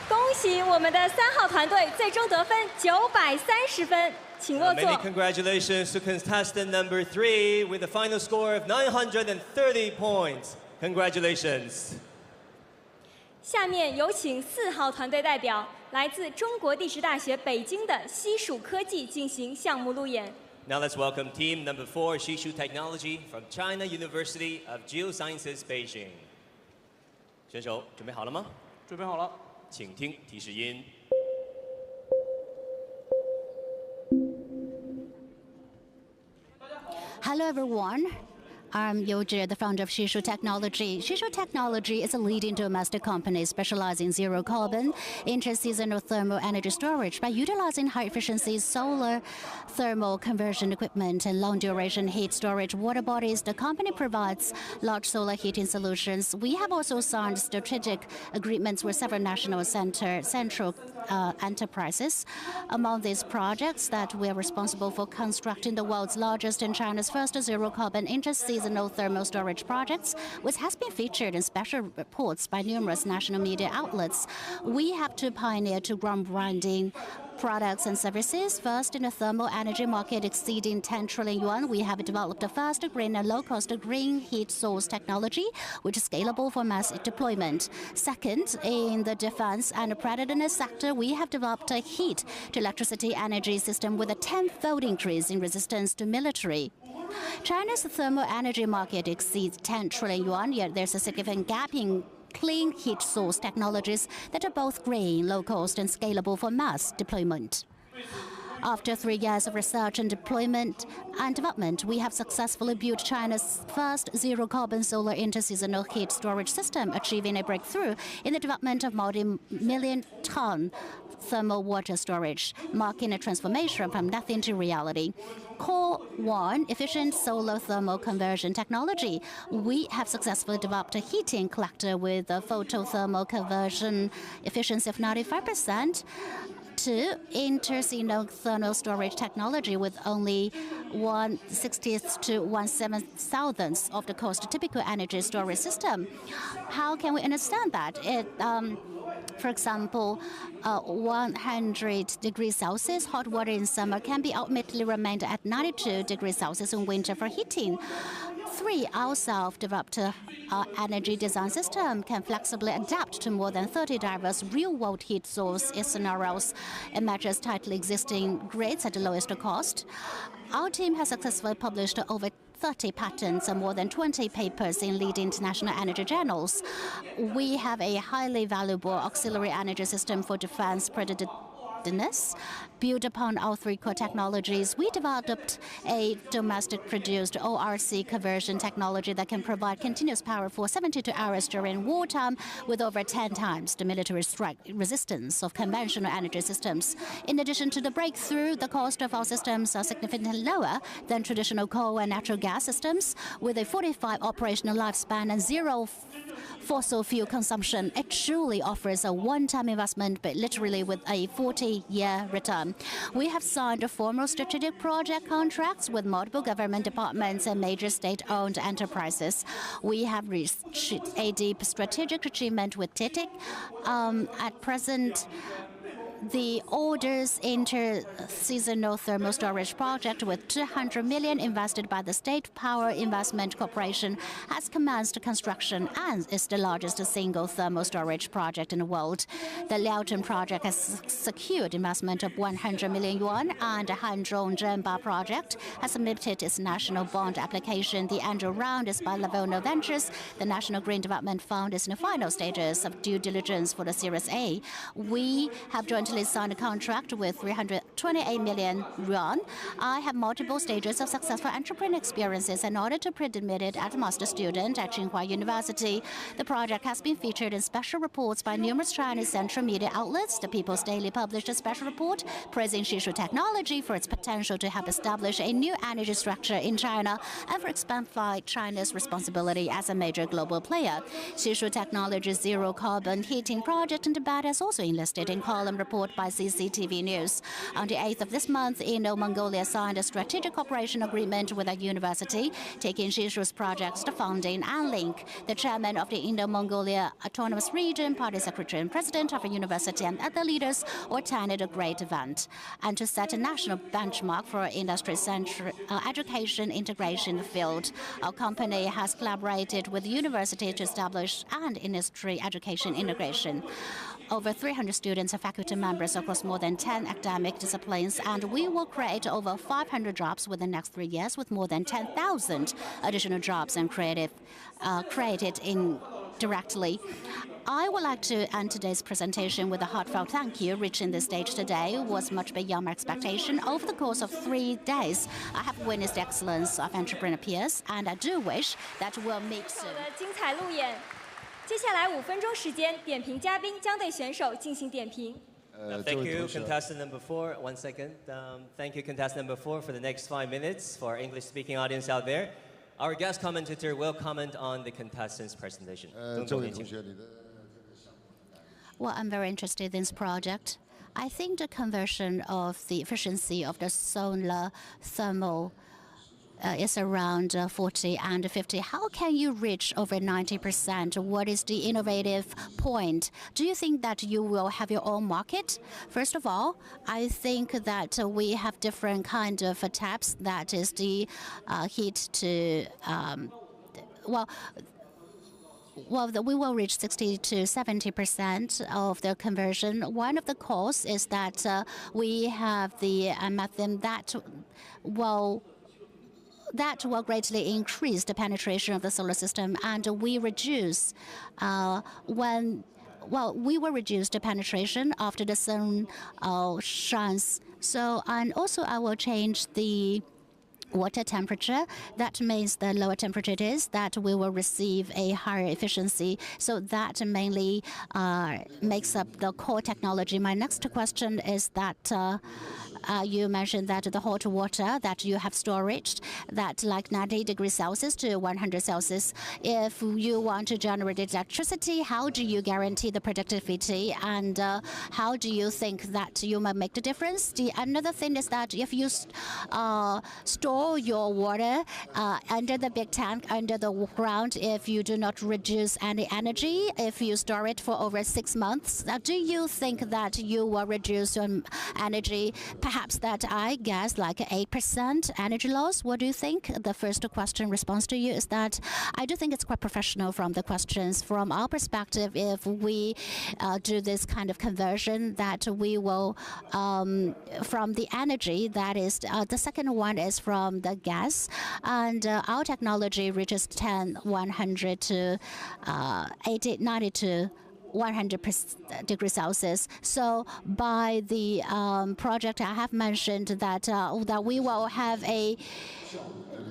恭喜我们的3号团队最终得分930分。 Many congratulations to contestant number 3 with a final score of 930 points. Congratulations. 下面有请4号团队代表，来自中国地质大学北京的西数科技进行项目路演。 Now let's welcome team number 4, Shishu Technology from China University of Geosciences, Beijing. 选手准备好了吗？准备好了，请听提示音。 Hello, everyone. I'm Yoji, the founder of Shishu Technology. Shishu Technology is a leading domestic company specializing in zero carbon, interseasonal thermal energy storage. By utilizing high-efficiency solar thermal conversion equipment and long-duration heat storage water bodies, the company provides large solar heating solutions. We have also signed strategic agreements with several national central enterprises. Among these projects that we are responsible for constructing the world's largest and China's first zero-carbon interseasonal thermal storage projects, which has been featured in special reports by numerous national media outlets. We have to pioneer to groundbreaking products and services. First, in the thermal energy market exceeding 10 trillion yuan, we have developed the first green and low-cost green heat source technology, which is scalable for mass deployment. Second, in the defense and preparedness sector, we have developed a heat to electricity energy system with a 10-fold increase in resistance to military. China's thermal energy market exceeds 10 trillion yuan, yet there's a significant gap in clean heat source technologies that are both green, low-cost, and scalable for mass deployment. After 3 years of research and deployment and development, we have successfully built China's first zero-carbon solar interseasonal heat storage system, achieving a breakthrough in the development of multi-million-ton thermal water storage, marking a transformation from nothing to reality. Core 1, efficient solar thermal conversion technology. We have successfully developed a heating collector with a photothermal conversion efficiency of 95%. 2, interseasonal thermal storage technology with only 1/60th to 1/7,000th of the cost typical energy storage system. How can we understand that? For example, 100 degrees Celsius hot water in summer can be ultimately remained at 92 degrees Celsius in winter for heating. 3, our self-developed energy design system can flexibly adapt to more than 30 diverse real-world heat source scenarios. It matches tightly existing grids at the lowest cost. Our team has successfully published over 30 patents and more than 20 papers in leading international energy journals. We have a highly valuable auxiliary energy system for defense preparedness. Built upon our 3 core technologies, we developed a domestic-produced ORC conversion technology that can provide continuous power for 72 hours during wartime with over 10 times the military strike resistance of conventional energy systems. In addition to the breakthrough, the cost of our systems are significantly lower than traditional coal and natural gas systems, with a 45 operational lifespan and 0 fossil fuel consumption. It truly offers a one-time investment, but literally with a 40-year return. We have signed formal strategic project contracts with multiple government departments and major state-owned enterprises. We have reached a deep strategic achievement with TITIC. At present, the orders inter-seasonal thermal storage project with 200 million invested by the State Power Investment Corporation has commenced construction and is the largest single thermal storage project in the world. The Liaochun project has secured investment of 100 million yuan, and the Hanzhong Zhenba project has submitted its national bond application. The angel round is by Livorno Ventures. The National Green Development Fund is in the final stages of due diligence for the Series A. We have jointly signed a contract with 328 million yuan. I have multiple stages of successful entrepreneur experiences in order to be admitted as a master student at Tsinghua University. The project has been featured in special reports by numerous Chinese central media outlets. The People's Daily published a special report praising Shishu technology for its potential to help establish a new energy structure in China and for expanding China's responsibility as a major global player. Shishu Technology's zero-carbon heating project in Tibet has also enlisted in column report by CCTV News. On the 8th of this month, Inner-Mongolia signed a strategic cooperation agreement with a university, taking Shishu's projects to funding and link. The chairman of the Inner-Mongolia Autonomous Region, party secretary and president of a university, and other leaders attended a great event. And to set a national benchmark for industry-centric education integration in the field, our company has collaborated with the university to establish an industry education integration. Over 300 students and faculty members across more than 10 academic disciplines, and we will create over 500 jobs within the next 3 years, with more than 10,000 additional jobs and created indirectly. I would like to end today's presentation with a heartfelt thank you. Reaching this stage today was much beyond my expectation. Over the course of 3 days, I have witnessed the excellence of entrepreneur peers, and I do wish that we'll meet soon. 精彩路演。接下来5分钟时间，点评嘉宾将对选手进行点评。Thank you, contestant number 4. 1 second. Thank you, contestant number 4, for the next 5 minutes for our English-speaking audience out there. Our guest commentator will comment on the contestant's presentation. Well, I'm very interested in this project. I think the conversion of the efficiency of the solar thermal is around 40 and 50. How can you reach over 90%? What is the innovative point? Do you think that you will have your own market? First of all, I think that we have different kind of taps. That is the heat to we will reach 60 to 70% of the conversion. One of the causes is that we have the method that will greatly increase the penetration of the solar system, and we reduce we will reduce the penetration after the sun shines. So, and also I will change the water temperature. That means the lower temperature it is, that we will receive a higher efficiency. So that mainly makes up the core technology. My next question is that you mentioned that the hot water that you have storage, that like 90 degrees Celsius to 100 Celsius, if you want to generate electricity, how do you guarantee the productivity, and how do you think that you might make the difference? Another thing is that if you store your water under the big tank, under the ground, if you do not reduce any energy, if you store it for over 6 months, do you think that you will reduce your energy? Perhaps that I guess like 8% energy loss. What do you think? The first question response to you is that I do think it's quite professional from the questions. From our perspective, if we do this kind of conversion, that we will from the energy, that is the second one is from the gas, and our technology reaches 10, 100 to 80, 90 to 100 degrees Celsius. So by the project, I have mentioned that that we will have a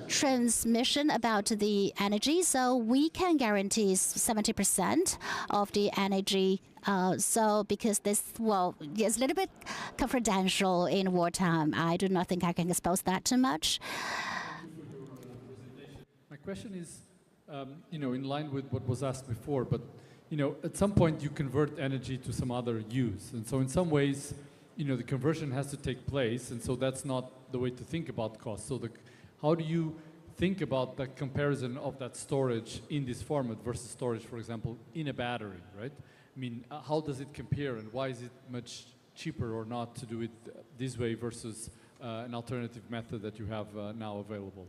transmission about the energy, so we can guarantee 70% of the energy. So because this is a little bit confidential in wartime, I do not think I can expose that too much. My question is, in line with what was asked before, but at some point you convert energy to some other use, and so in some ways, the conversion has to take place, and so that's not the way to think about cost. So how do you think about the comparison of that storage in this format versus storage, for example, in a battery, right? I mean, how does it compare, and why is it much cheaper or not to do it this way versus an alternative method that you have now available?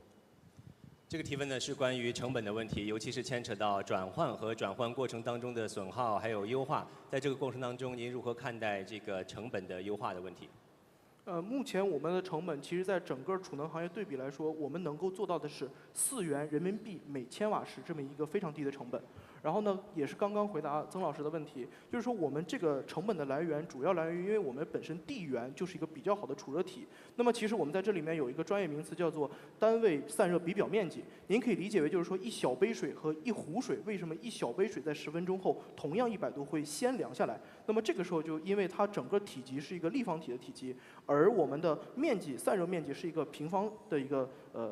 这个提问呢是关于成本的问题，尤其是牵扯到转换和转换过程当中的损耗，还有优化。在这个过程当中，您如何看待这个成本的优化的问题？目前我们的成本其实在整个储能行业对比来说，我们能够做到的是4元人民币每千瓦时这么一个非常低的成本。然后呢，也是刚刚回答曾老师的问题，就是说我们这个成本的来源主要来源于，因为我们本身地缘就是一个比较好的储热体。那么其实我们在这里面有一个专业名词叫做单位散热比表面积。您可以理解为就是说一小杯水和一壶水，为什么一小杯水在10分钟后同样100度会先凉下来？那么这个时候就因为它整个体积是一个立方体的体积，而我们的面积散热面积是一个平方的一个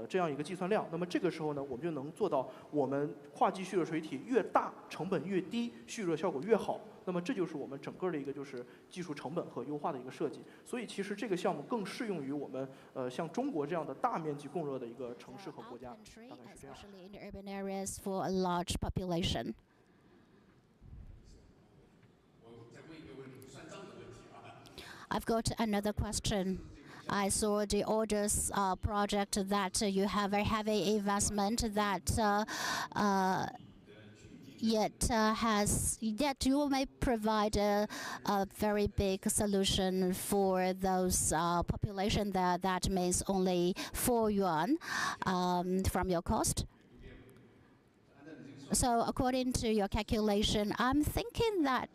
这样一个计算量。那么这个时候呢，我们就能做到我们跨季蓄热水体越大，成本越低，蓄热效果越好。那么这就是我们整个的一个就是技术成本和优化的一个设计。所以其实这个项目更适用于我们像中国这样的大面积供热的一个城市和国家，大概是这样。Especially in the urban areas for a large population. I've got another question. I saw the orders project that you have a heavy investment that yet you may provide a very big solution for those population that means only 4 yuan from your cost. So according to your calculation, I'm thinking that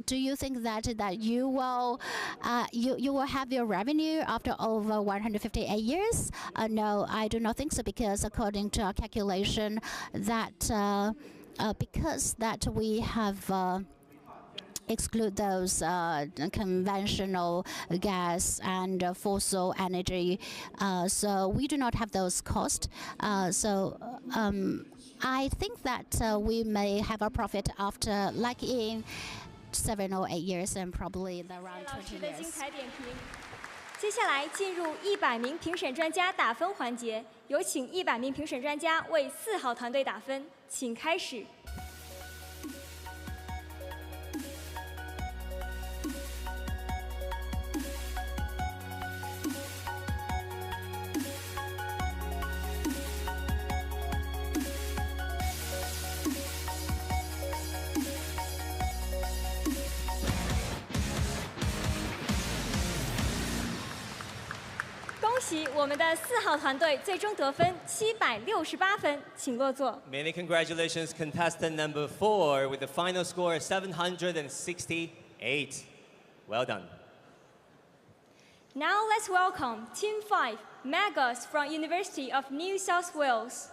do you think that you will have your revenue after over 158 years? No, I do not think so, because according to our calculation, that because that we have exclude those conventional gas and fossil energy, so we do not have those costs. I think that we may have a profit after, like in 7 or 8 years, and probably around 20 years. 接下来进入100名评审专家打分环节，有请100名评审专家为4号团队打分，请开始。恭喜我们的4号团队最终得分768分，请落座。Many congratulations, contestant number 4, with the final score 768. Well done. Now let's welcome Team 5, Magos from University of New South Wales.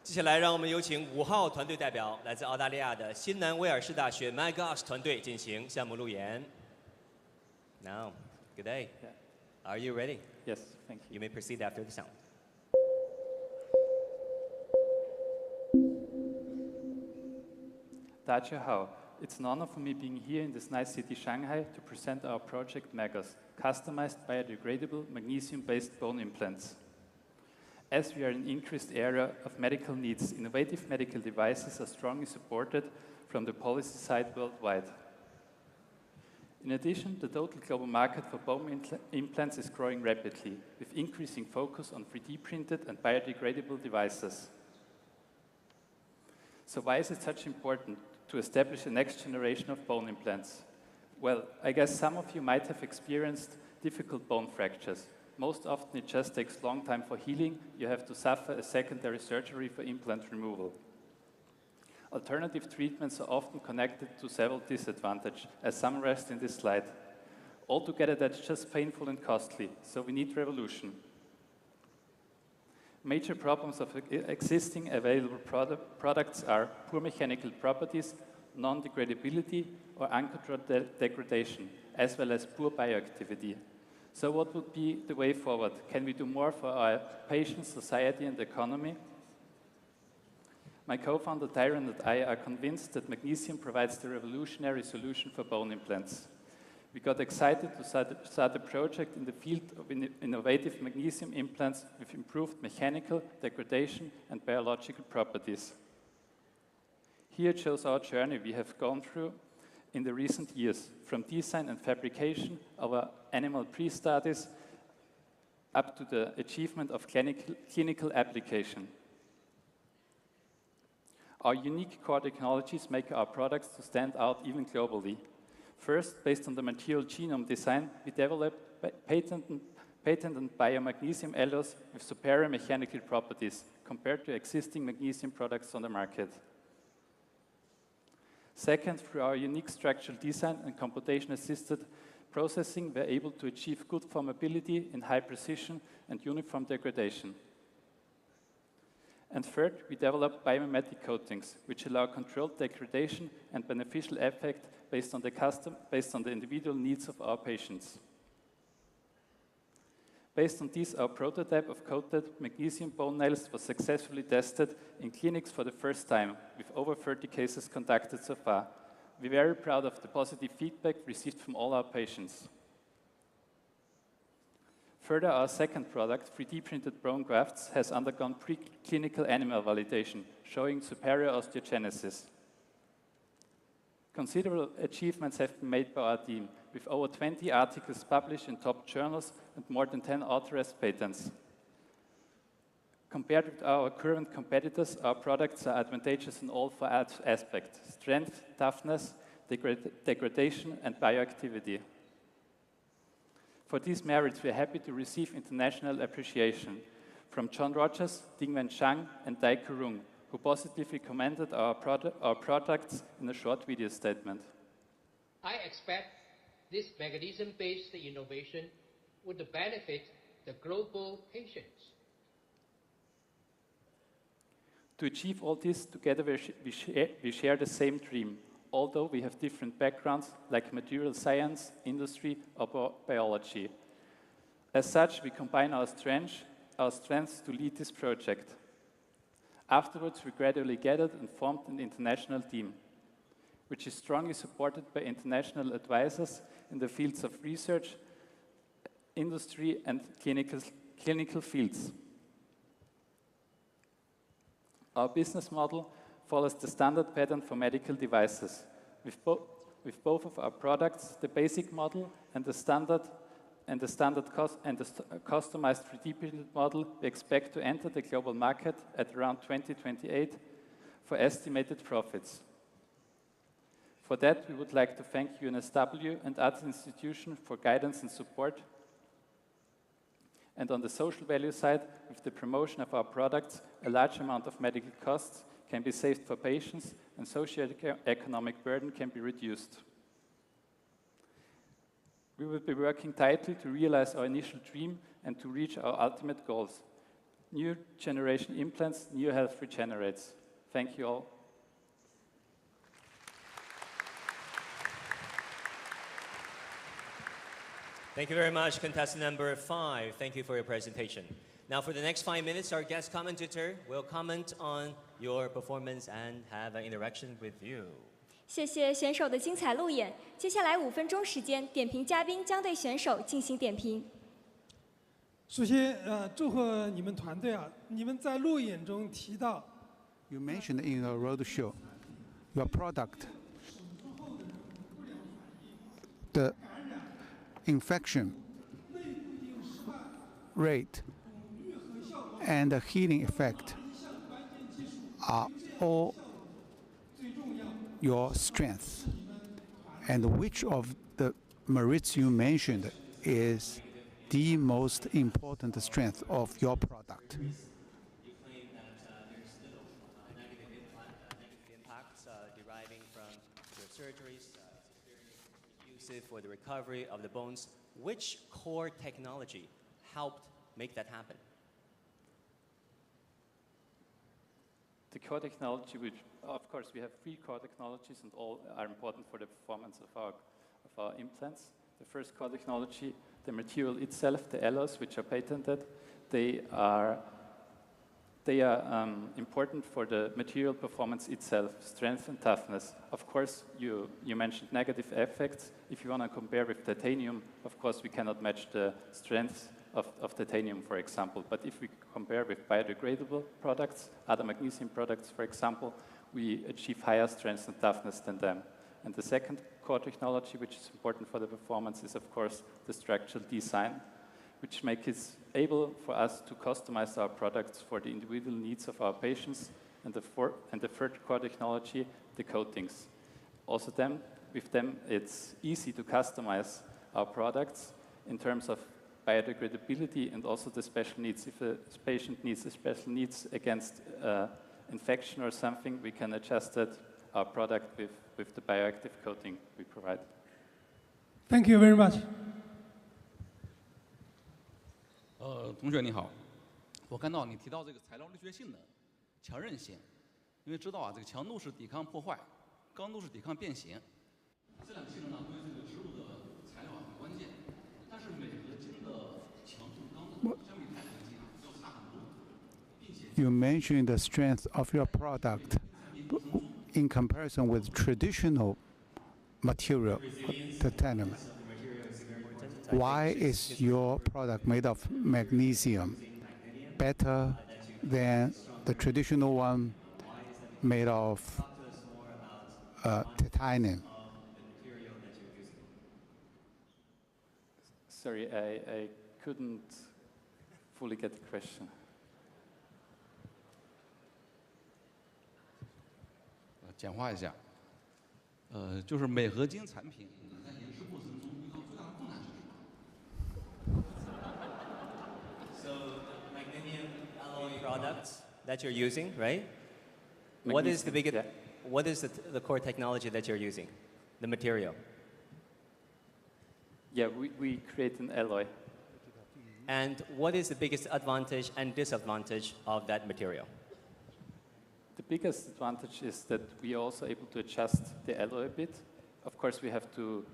接下来，让我们有请5号团队代表，来自澳大利亚的新南威尔士大学 Magos 团队进行项目路演。Now, good day. Are you ready? Yes, thank you. You may proceed after the sound. Jiao, it's an honor for me being here in this nice city, Shanghai, to present our project Magos, customized biodegradable magnesium-based bone implants. As we are in an increased area of medical needs, innovative medical devices are strongly supported from the policy side worldwide. In addition, the total global market for bone implants is growing rapidly, with increasing focus on 3D printed and biodegradable devices. So why is it such important to establish a next generation of bone implants? Well, I guess some of you might have experienced difficult bone fractures. Most often it just takes a long time for healing. You have to suffer a secondary surgery for implant removal. Alternative treatments are often connected to several disadvantages, as summarized in this slide. Altogether, that's just painful and costly, so we need revolution. Major problems of existing available products are poor mechanical properties, non-degradability, or uncontrolled degradation, as well as poor bioactivity. So what would be the way forward? Can we do more for our patients, society, and economy? My co-founder Tyron and I are convinced that magnesium provides the revolutionary solution for bone implants. We got excited to start a project in the field of innovative magnesium implants with improved mechanical, degradation, and biological properties. Here it shows our journey we have gone through in the recent years, from design and fabrication, our animal pre-studies, up to the achievement of clinical application. Our unique core technologies make our products to stand out even globally. First, based on the material genome design, we developed patented biomagnesium alloys with superior mechanical properties compared to existing magnesium products on the market. Second, through our unique structural design and computation-assisted processing, we're able to achieve good formability in high precision and uniform degradation. And third, we develop biomimetic coatings, which allow controlled degradation and beneficial effect based on the individual needs of our patients. Based on this, our prototype of coated magnesium bone nails was successfully tested in clinics for the first time, with over 30 cases conducted so far. We're very proud of the positive feedback received from all our patients. Further, our second product, 3D printed bone grafts, has undergone preclinical animal validation, showing superior osteogenesis. Considerable achievements have been made by our team, with over 20 articles published in top journals and more than 10 authorized patents. Compared with our current competitors, our products are advantageous in all 4 aspects: strength, toughness, degradation, and bioactivity. For these merits, we are happy to receive international appreciation from John Rogers, Dingwen Zhang, and Dai Kurung, who positively commended our products in a short video statement. I expect this mechanism-based innovation would benefit the global patients. To achieve all this, together we share the same dream, although we have different backgrounds like material science, industry, or biology. As such, we combine our strengths to lead this project. Afterwards, we gradually gathered and formed an international team, which is strongly supported by international advisors in the fields of research, industry and clinical fields. Our business model follows the standard pattern for medical devices. With both of our products, the basic model and the customized 3D printed model, we expect to enter the global market at around 2028 for estimated profits. For that, we would like to thank UNSW and other institutions for guidance and support. And on the social value side, with the promotion of our products, a large amount of medical costs can be saved for patients and socio-economic burden can be reduced. We will be working tightly to realize our initial dream and to reach our ultimate goals. New generation implants, new health regenerates. Thank you all. Thank you very much, contestant number 5. Thank you for your presentation. Now for the next 5 minutes, our guest commentator will comment on your performance and have an interaction with you. 谢谢选手的精彩路演。接下来5分钟时间，点评嘉宾将对选手进行点评。首先，祝贺你们团队啊！你们在路演中提到 You mentioned in a road show your product, the infection rate and the healing effect are all your strengths. And which of the merits you mentioned is the most important strength of your product? You claim that there's little negative impacts deriving from your surgeries. It's conducive for the recovery of the bones. Which core technology helped make that happen? The core technology, which of course we have 3 core technologies and all are important for the performance of our implants. The first core technology, the material itself, the alloys which are patented, they are important for the material performance itself, strength and toughness. Of course, you mentioned negative effects. If you want to compare with titanium, of course we cannot match the strength of titanium, for example. But if we compare with biodegradable products, other magnesium products, for example, we achieve higher strength and toughness than them. And the second core technology, which is important for the performance, is of course the structural design, which makes it able for us to customize our products for the individual needs of our patients. And the third core technology, the coatings. Also with them, it's easy to customize our products in terms of biodegradability and also the special needs. If a patient needs a special needs against infection or something, we can adjust our product with the bioactive coating we provide. Thank you very much. 同学你好，我看到你提到这个材料力学性的强韧性，因为知道啊，这个强度是抵抗破坏，刚度是抵抗变形，这两个性能呢对这个植入的材料很关键。但是镁合金的强度刚度相比钛合金啊要差很多，并且 You mentioned the strength of your product in comparison with traditional material, titanium. Why is your product made of magnesium better than the traditional one made of titanium? Sorry, I couldn't fully get the question. 简化一下，就是镁合金产品在研制过程中遇到最大的困难是什么？ So the magnesium alloy products that you're using, right? What is the biggest? What is the core technology that you're using? The material. Yeah, we create an alloy. And what is the biggest advantage and disadvantage of that material? The biggest advantage is that we are also able to adjust the alloy a bit. Of course, we have to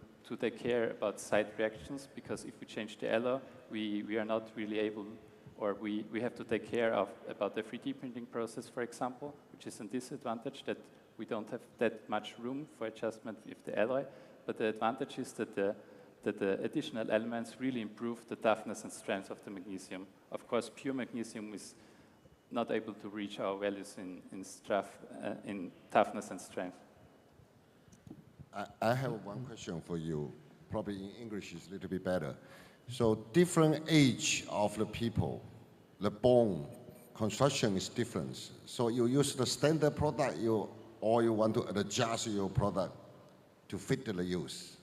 take care about side reactions, because if we change the alloy, we are not really able, or we have to take care about the 3D printing process, for example, which is a disadvantage, that we don't have that much room for adjustment with the alloy. But the advantage is that the that the additional elements really improve the toughness and strength of the magnesium. Of course, pure magnesium is not able to reach our values in toughness and strength. I have one question for you. Probably in English is a little bit better. So different age of the people, the bone construction is different. So you use the standard product, or you want to adjust your product to fit the use?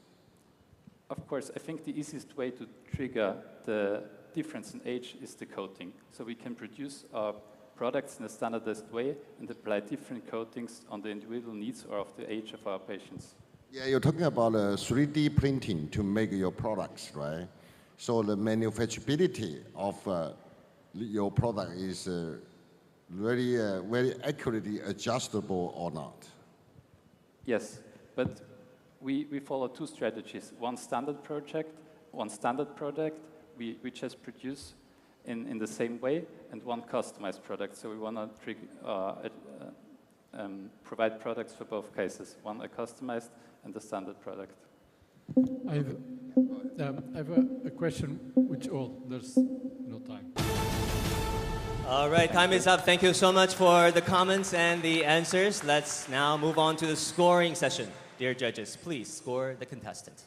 Of course, I think the easiest way to trigger the difference in age is the coating. So we can produce our products in a standardized way and apply different coatings on the individual needs or of the age of our patients. Yeah, you're talking about 3D printing to make your products, right? So the manufacturability of your product is very accurately adjustable or not? Yes, but we follow two strategies. One standard product we just produce in the same way, and one customized product. So we want to provide products for both cases, one a customized and the standard product. I have a question, there's no time. All right, time is up. Thank you so much for the comments and the answers. Let's now move on to the scoring session. Dear judges, please score the contestant.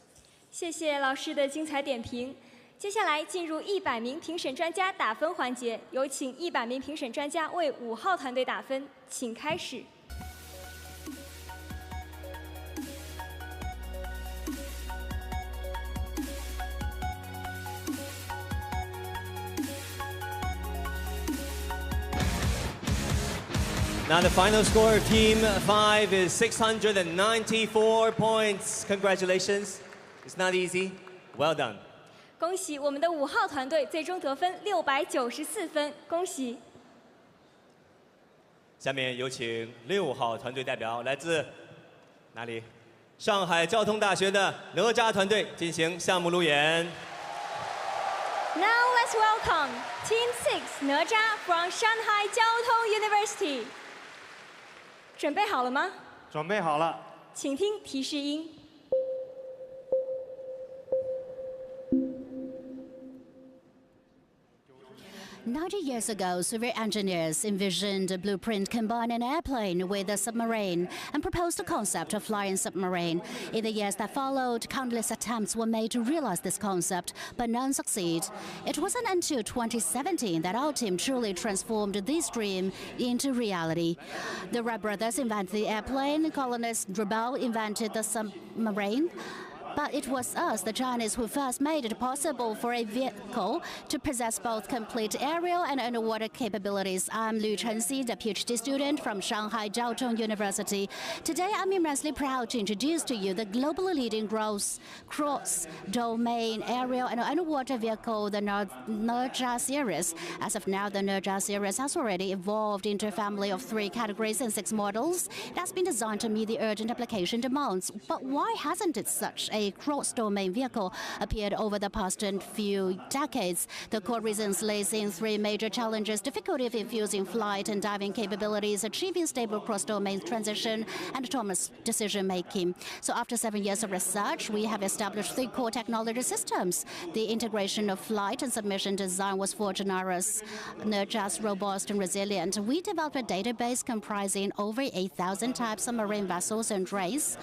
谢谢老师的精彩点评。接下来进入100名评审专家打分环节，有请100名评审专家为5号团队打分，请开始。Now the final score of Team 5 is 694 points. Congratulations. It's not easy. Well done. 恭喜我们的5号团队最终得分694分，恭喜。下面有请6号团队代表，来自哪里？上海交通大学的哪吒团队进行项目路演。Now let's welcome Team 6 哪吒 from Shanghai 交通 University。准备好了吗？准备好了。请听提示音。90 years ago, civil engineers envisioned a blueprint combining an airplane with a submarine and proposed the concept of flying submarine. In the years that followed, countless attempts were made to realize this concept, but none succeed. It wasn't until 2017 that our team truly transformed this dream into reality. The Wright brothers invented the airplane, colonist Jiao invented the submarine. But it was us, the Chinese, who first made it possible for a vehicle to possess both complete aerial and underwater capabilities. I'm Liu Chenxi, the PhD student from Shanghai Jiao University. Today, I'm immensely proud to introduce to you the globally leading cross-domain aerial and underwater vehicle, the Naja series. As of now, the Naja series has already evolved into a family of 3 categories and 6 models. It has been designed to meet the urgent application demands. But why hasn't it such a cross-domain vehicle appeared over the past few decades? The core reasons lays in 3 major challenges: difficulty of infusing flight and diving capabilities, achieving stable cross-domain transition, and autonomous decision-making. So after 7 years of research, we have established 3 core technology systems. The integration of flight and submission design was Fortunaris, just robust and resilient. We developed a database comprising over 8,000 types of marine vessels and drays,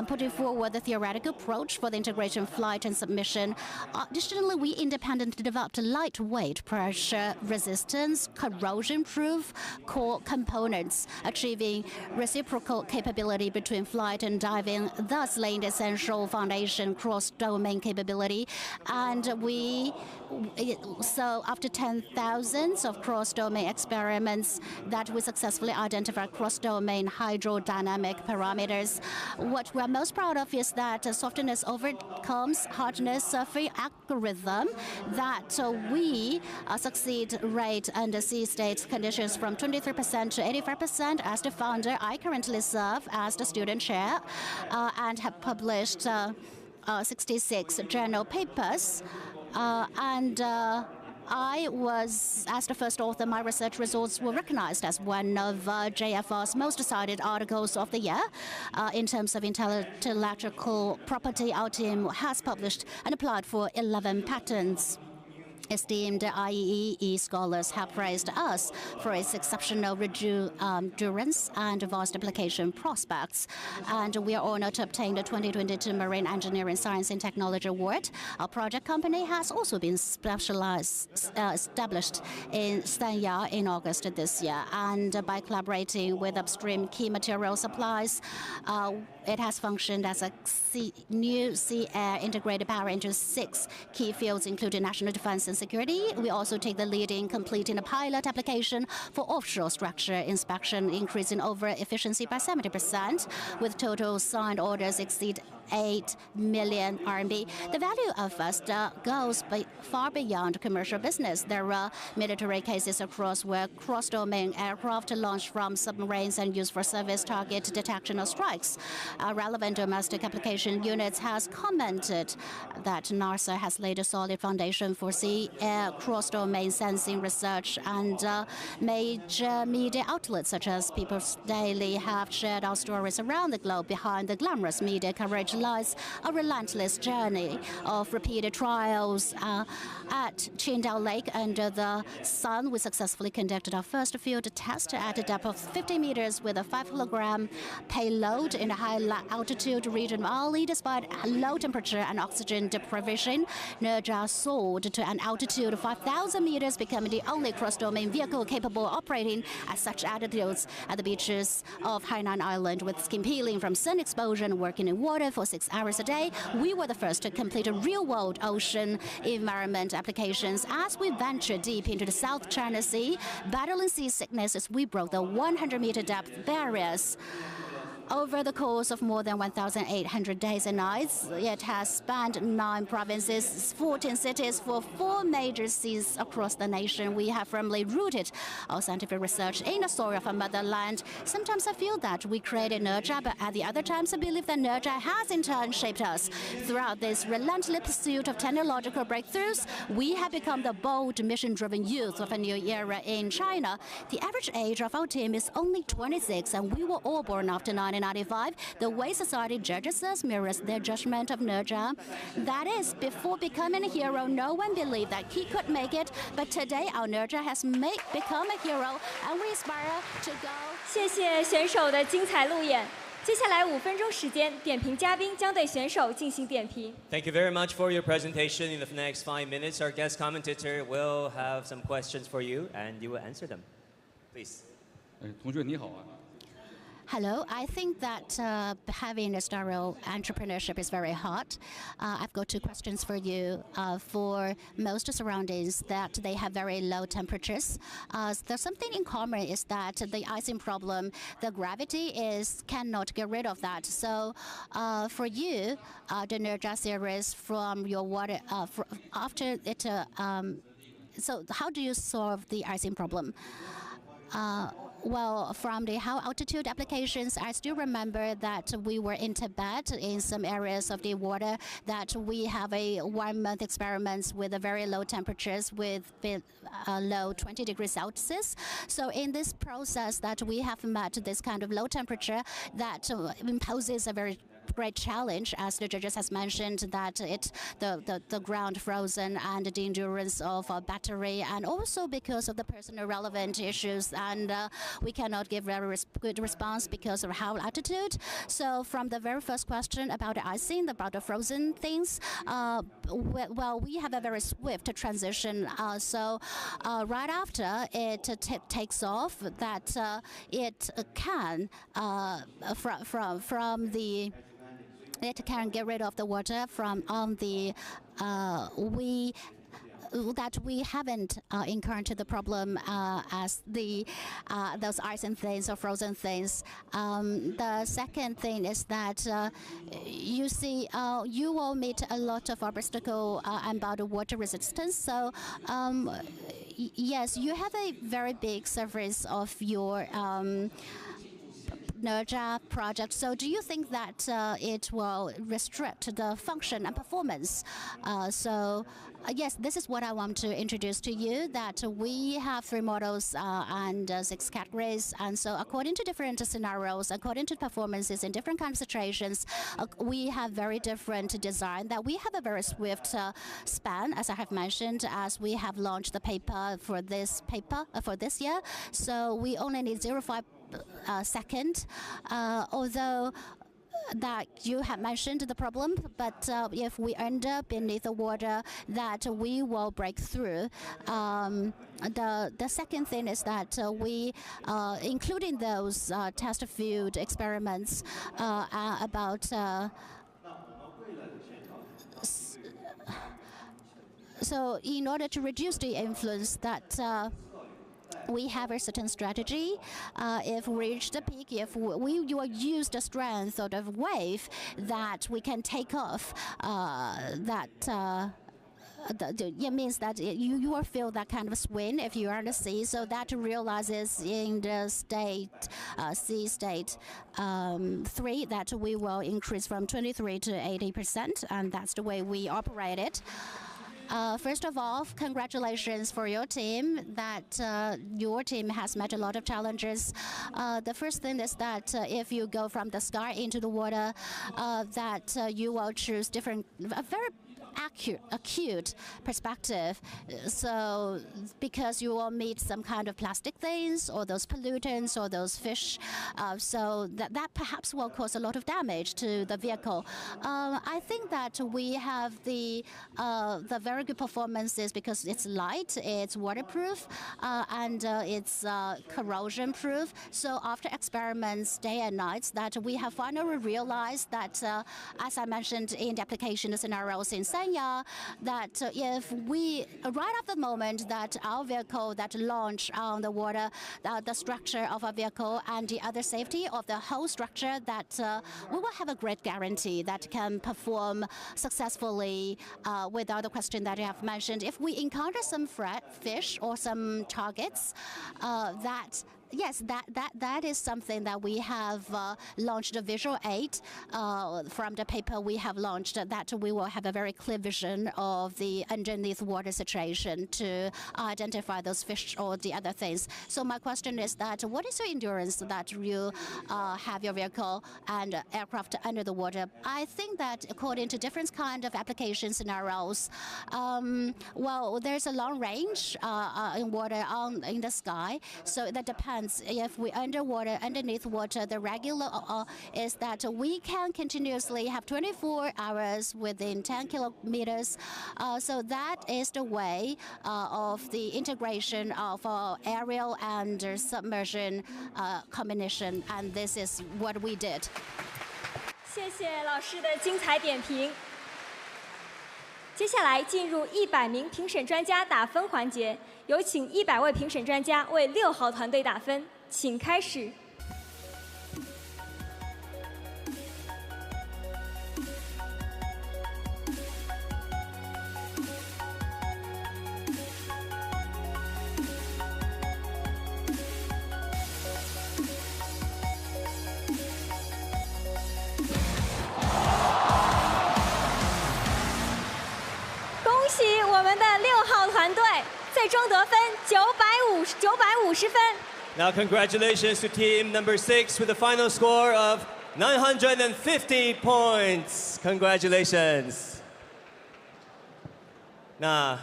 putting forward the theoretical approach for the integration, flight, and submission. Additionally, we independently developed lightweight, pressure resistance, corrosion-proof core components, achieving reciprocal capability between flight and diving, thus laying the essential foundation cross-domain capability. And so after 10,000 of cross-domain experiments, that we successfully identified cross-domain hydrodynamic parameters. What we're most proud of is that softness overcomes hardness of the algorithm, that we succeed rate under sea state conditions from 23% to 85%. As the founder, I currently serve as the student chair and have published 66 journal papers. I was, as the first author, my research results were recognized as one of JFR's most cited articles of the year. In terms of intellectual property, our team has published and applied for 11 patents. Esteemed IEEE scholars have praised us for its exceptional endurance and vast application prospects. And we are honored to obtain the 2022 Marine Engineering Science and Technology Award. Our project company has also been established in Shanghai in August this year. And by collaborating with upstream key material supplies, it has functioned as a new sea-air integrated power into 6 key fields, including national defense and security. We also take the lead in completing a pilot application for offshore structure inspection, increasing overall efficiency by 70%, with total signed orders exceed 8 million RMB. The value of VESTA goes far beyond commercial business. There are military cases across where cross-domain aircraft launched from submarines and used for service target detection of strikes. Relevant domestic application units has commented that NASA has laid a solid foundation for sea-air cross-domain sensing research, and major media outlets such as People's Daily have shared our stories around the globe. Behind the glamorous media coverage lies a relentless journey of repeated trials. At Qingdao Lake under the sun, we successfully conducted our first field test at a depth of 50 meters with a 5-kilogram payload in a high altitude region. Only despite low temperature and oxygen deprivation, Jiao soared to an altitude of 5,000 meters, becoming the only cross-domain vehicle capable of operating at such altitudes at the beaches of Hainan Island, with skin peeling from sun exposure and working in water for 6 hours a day. We were the first to complete a real-world ocean environment applications. As we ventured deep into the South China Sea, battling seasickness as we broke the 100-meter depth barriers. Over the course of more than 1,800 days and nights, it has spanned 9 provinces, 14 cities for 4 major seas across the nation. We have firmly rooted our scientific research in the soil of our motherland. Sometimes I feel that we created Nurja, but at the other times I believe that Nurja has in turn shaped us. Throughout this relentless pursuit of technological breakthroughs, we have become the bold, mission-driven youth of a new era in China. The average age of our team is only 26, and we were all born after 1995. The way society judges us mirrors their judgment of Nurja. That is, before becoming a hero, no one believed that he could make it, but today our Nurja has become a hero, and we aspire to go. 谢谢选手的精彩路演。接下来5分钟时间，点评嘉宾将对选手进行点评。Thank you very much for your presentation. In the next 5 minutes, our guest commentator will have some questions for you, and you will answer them. Please. 同学你好啊。 Hello, I think that having a startup entrepreneurship is very hard. I've got 2 questions for you. For most surroundings that they have very low temperatures, there's something in common is that the icing problem, the gravity cannot get rid of that. So for you, the Nurja series from your water, after it, so how do you solve the icing problem? Well, from the high altitude applications, I still remember that we were in Tibet in some areas of the water that we have a 1-month experiments with a very low temperatures with low 20 degrees Celsius. So in this process that we have met this kind of low temperature that imposes a very great challenge, as the judges has mentioned, that the ground frozen and the endurance of a battery, and also because of the personal relevant issues, and we cannot give very good response because of high altitude. So from the very first question about the icing, about the frozen things, well, we have a very swift transition. So right after it takes off, that it can from the it can get rid of the water from the that we haven't encountered the problem as those icing things or frozen things. The second thing is that you see you will meet a lot of obstacle about water resistance. So yes, you have a very big surface of your Naja project. So do you think that it will restrict the function and performance? Yes, this is what I want to introduce to you, that we have 3 models and 6 categories. And so according to different scenarios, according to performances in different kinds of situations, we have very different design, that we have a very swift span, as I have mentioned, as we have launched the paper for this year. So we only need 0.5 second, although that you have mentioned the problem, but if we end up beneath the water, that we will break through. The second thing is that we, including those test field experiments about so in order to reduce the influence, that we have a certain strategy. If we reach the peak, if we use the strength of the wave, that we can take off, it means that you will feel that kind of swing if you are in the sea. So that realizes in the state, sea state 3, that we will increase from 23 to 80%, and that's the way we operate it. First of all, congratulations for your team, that your team has met a lot of challenges. The first thing is that if you go from the sky into the water, that you will choose a very acute perspective. So because you will meet some kind of plastic things or those pollutants or those fish, so that perhaps will cause a lot of damage to the vehicle. I think that we have the very good performances because it's light, it's waterproof, and it's corrosion proof. So after experiments day and night, that we have finally realized that, as I mentioned in the application scenarios in Sanya, that if we, right at the moment that our vehicle that launch on the water, the structure of our vehicle and the other safety of the whole structure, that we will have a great guarantee that can perform successfully without the question that you have mentioned. If we encounter some fish or some targets, yes, that is something that we have launched a visual aid from the paper we have launched, that we will have a very clear vision of the underneath water situation to identify those fish or the other things. So my question is that what is your endurance that you have your vehicle and aircraft under the water? I think that according to different kind of application scenarios, well, there's a long range in water in the sky, so that depends. If we underneath water, the regular is that we can continuously have 24 hours within 10 kilometers. So that is the way of the integration of aerial and submersion combination, and this is what we did. 谢谢老师的精彩点评。接下来进入100名评审专家打分环节，有请100位评审专家为6号团队打分，请开始。我们的6号团队最终得分950分。Now congratulations to team number 6 with a final score of 950 points. Congratulations. 那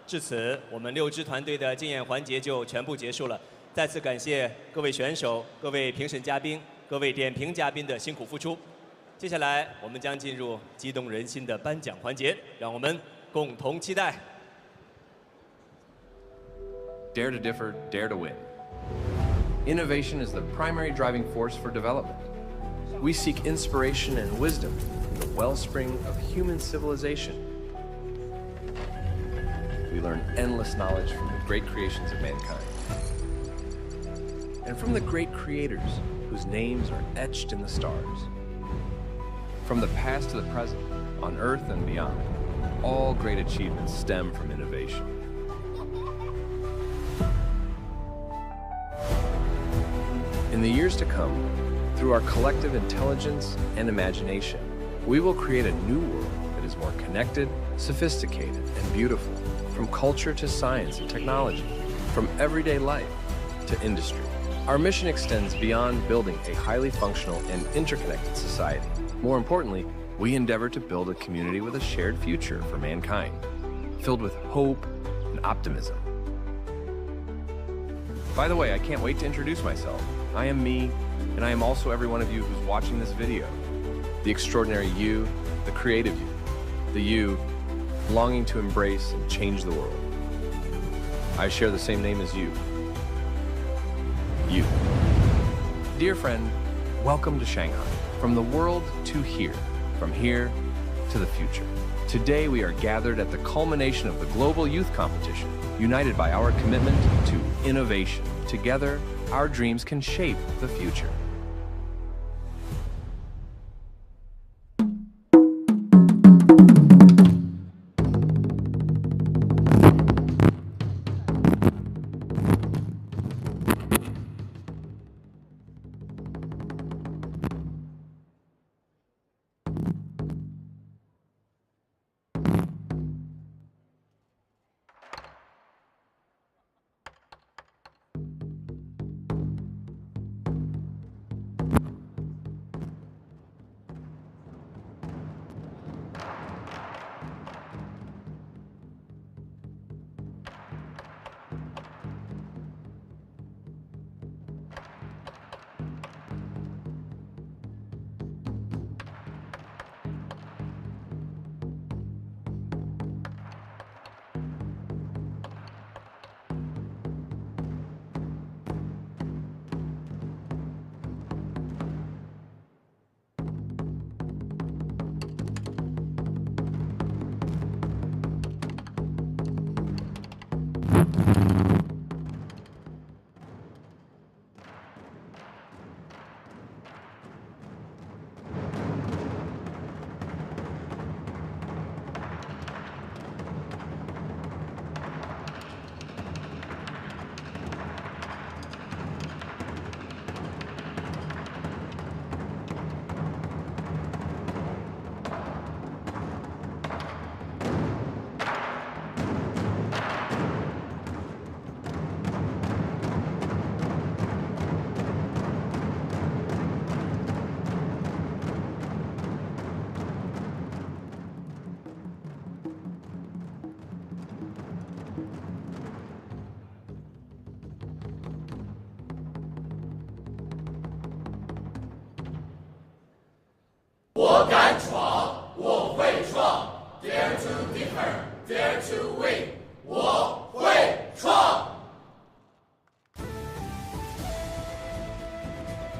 至此，我们6支团队的竞演环节就全部结束了。再次感谢各位选手、各位评审嘉宾、各位点评嘉宾的辛苦付出。接下来我们将进入激动人心的颁奖环节，让我们共同期待。Dare to differ, dare to win. Innovation is the primary driving force for development. We seek inspiration and wisdom from the wellspring of human civilization. We learn endless knowledge from the great creations of mankind. And from the great creators whose names are etched in the stars. From the past to the present, on Earth and beyond, all great achievements stem from innovation. In the years to come, through our collective intelligence and imagination, we will create a new world that is more connected, sophisticated, and beautiful, from culture to science and technology, from everyday life to industry. Our mission extends beyond building a highly functional and interconnected society. More importantly, we endeavor to build a community with a shared future for mankind, filled with hope and optimism. By the way, I can't wait to introduce myself. I am me, and I am also every one of you who's watching this video. The extraordinary you, the creative you, the you longing to embrace and change the world. I share the same name as you. You. Dear friend, welcome to Shanghai. From the world to here, from here to the future. Today we are gathered at the culmination of the Global Youth Competition, united by our commitment to innovation. Together, our dreams can shape the future.我敢闯，我会创 ，Dare to differ, dare to win， 我会创。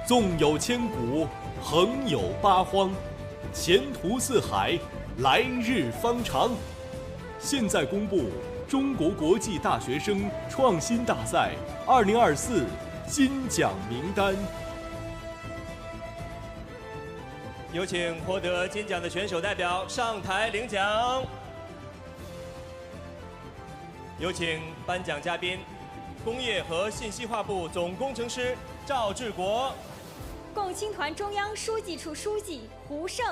纵有千古，横有八荒，前途似海，来日方长。现在公布中国国际大学生创新大赛2024金奖名单。有请获得金奖的选手代表上台领奖。有请颁奖嘉宾，工业和信息化部总工程师赵志国，共青团中央书记处书记胡胜，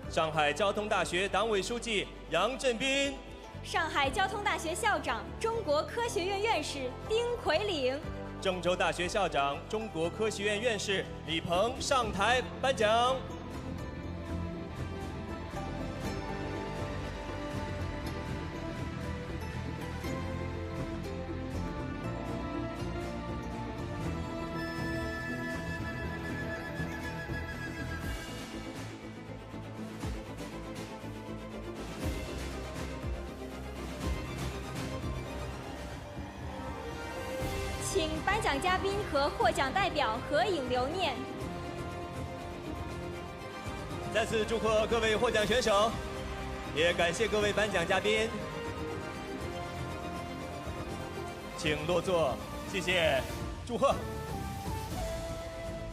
上海交通大学党委书记杨振斌，上海交通大学校长、中国科学院院士丁奎岭，郑州大学校长、中国科学院院士李鹏上台颁奖。请颁奖嘉宾和获奖代表合影留念。再次祝贺各位获奖选手，也感谢各位颁奖嘉宾，请落座，谢谢，祝贺。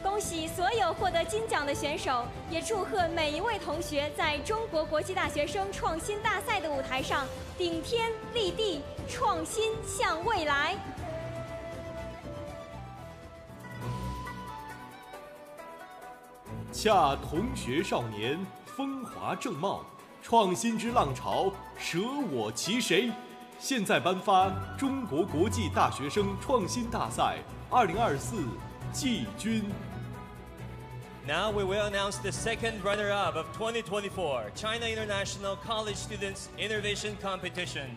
恭喜所有获得金奖的选手，也祝贺每一位同学在中国国际大学生创新大赛的舞台上顶天立地，创新向未来。恰同学少年，风华正茂，创新之浪潮，舍我其谁？现在颁发中国国际大学生创新大赛2024季军。Now we will announce the second runner-up of 2024 China International College Students Innovation Competition.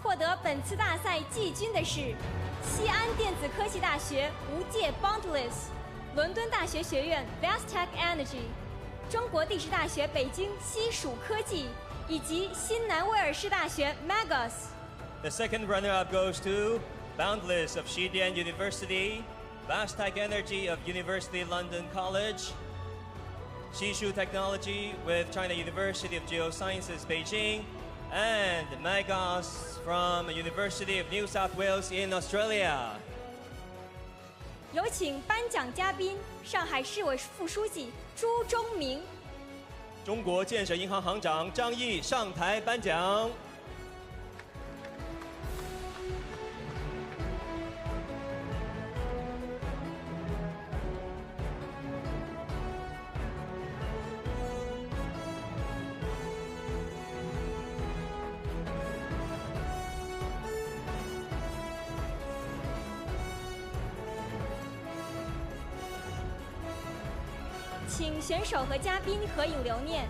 获得本次大赛季军的是西安电子科技大学无界 Boundless、伦敦大学学院 Vastech Energy、中国地质大学北京西蜀科技以及新南威尔士大学 Magos。The second runner-up goes to Boundless of Xidian University, Vastech Energy of University London College, Xishu Technology with China University of Geosciences Beijing, and Magos from University of New South Wales in Australia. 有请颁奖嘉宾上海市委副书记朱忠明。中国建设银行行长张毅上台颁奖。请选手和嘉宾合影留念。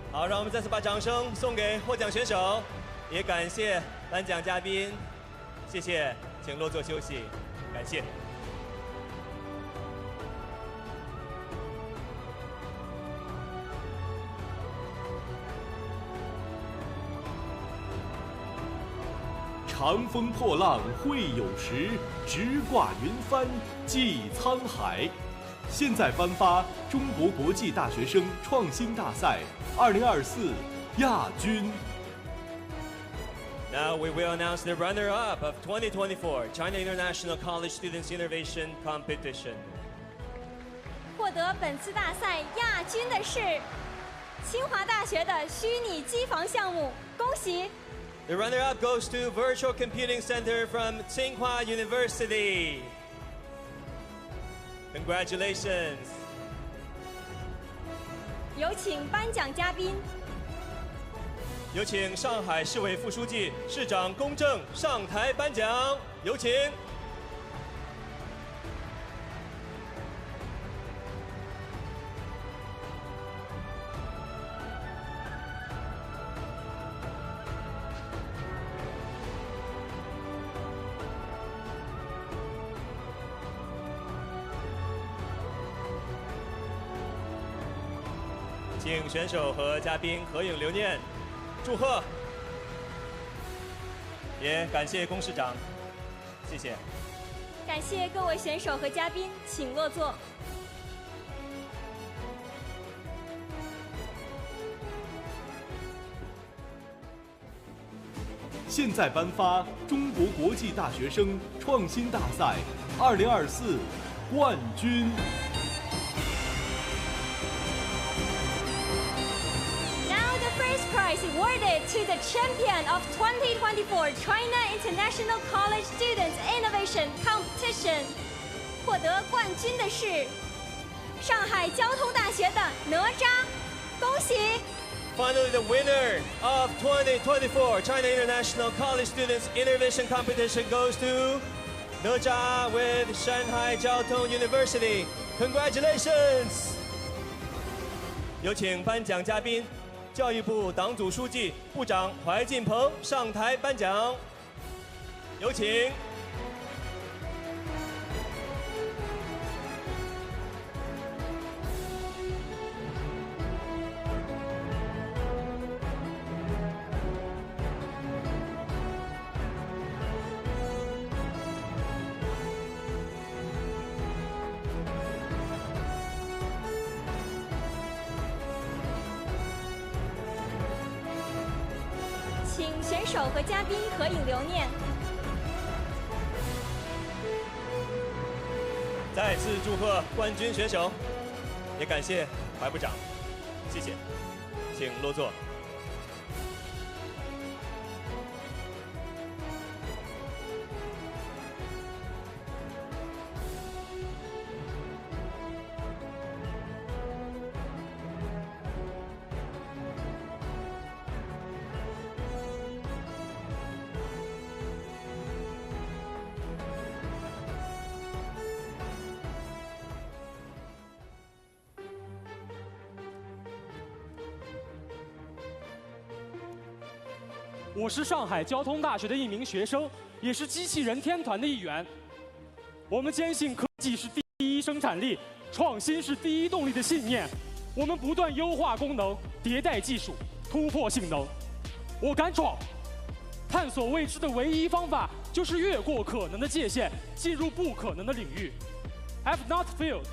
好，让我们再次把掌声送给获奖选手，也感谢颁奖嘉宾，谢谢，请落座休息，感谢。长风破浪会有时，直挂云帆济沧海。现在颁发中国国际大学生创新大赛2024亚军。Now we will announce the runner-up of 2024 China International College Students Innovation Competition. 获得本次大赛亚军的是清华大学的虚拟机房项目，恭喜！ The runner-up goes to Virtual Computing Center from Tsinghua University. Congratulations. 有请颁奖嘉宾。有请上海市委副书记、市长龚正上台颁奖，有请。请选手和嘉宾合影留念，祝贺！也感谢龚市长，谢谢。感谢各位选手和嘉宾，请落座。现在颁发中国国际大学生创新大赛2024冠军。Prize awarded to the champion of 2024 China International College Students Innovation Competition. 获得冠军的是上海交通大学的哪吒，恭喜！ Finally, the winner of 2024 China International College Students Innovation Competition goes to哪吒 with Shanghai Jiao Tong University. Congratulations! 有请颁奖嘉宾。教育部党组书记、部长怀进鹏上台颁奖，有请。请选手和嘉宾合影留念。再次祝贺冠军选手，也感谢怀部长，谢谢，请落座。我是上海交通大学的一名学生，也是机器人天团的一员。我们坚信科技是第一生产力，创新是第一动力的信念。我们不断优化功能，迭代技术，突破性能。我敢闯，探索未知的唯一方法就是越过可能的界限，进入不可能的领域。I've not failed.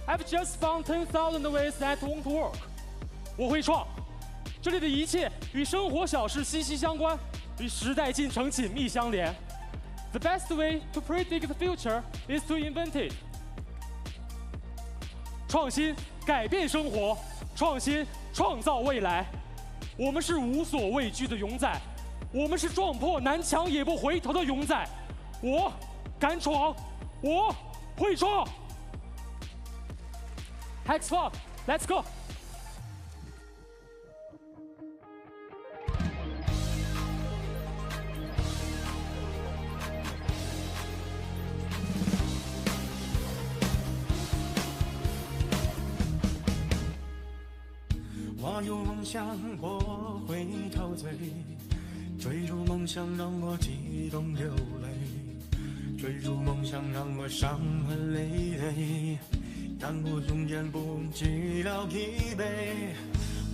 I've just found 10,000 ways that won't work. 我会创，这里的一切与生活小事息息相关，与时代进程紧密相连。The best way to predict the future is to invent it. 创新改变生活，创新创造未来。我们是无所畏惧的勇仔，我们是撞破南墙也不回头的勇仔。我敢闯，我会创。Hex Fog, let's go. 我有梦想，我会陶醉，追逐梦想让我激动流泪，追逐梦想让我伤痕累累，但我永远不知了疲惫。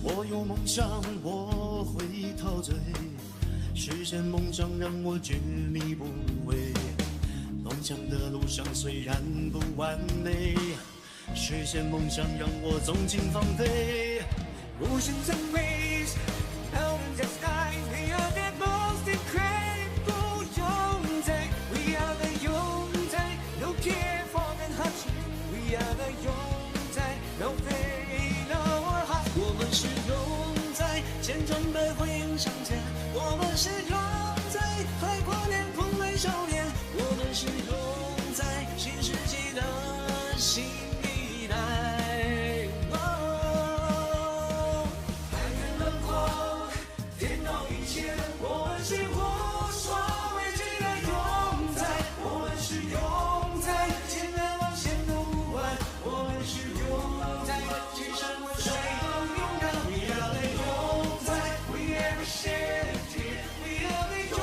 我有梦想，我会陶醉，实现梦想让我执迷不悔。梦想的路上虽然不完美，实现梦想让我纵情放飞。Oceans and waves, mountains and skies, we are the most incredible 勇仔 We are the 勇仔 No care for the hardship We are the 勇仔 No pain, no heart 我们是勇仔，千疮百孔迎上天。我们是勇仔，海阔年蓬莱少年。我们是勇仔，新世纪的新一代。我们是无所畏惧的勇仔，我们是勇仔，前面往前都不管。我们是勇仔，其实我谁都勇敢。We are the 勇仔 ，We never shed a tear. We are the 勇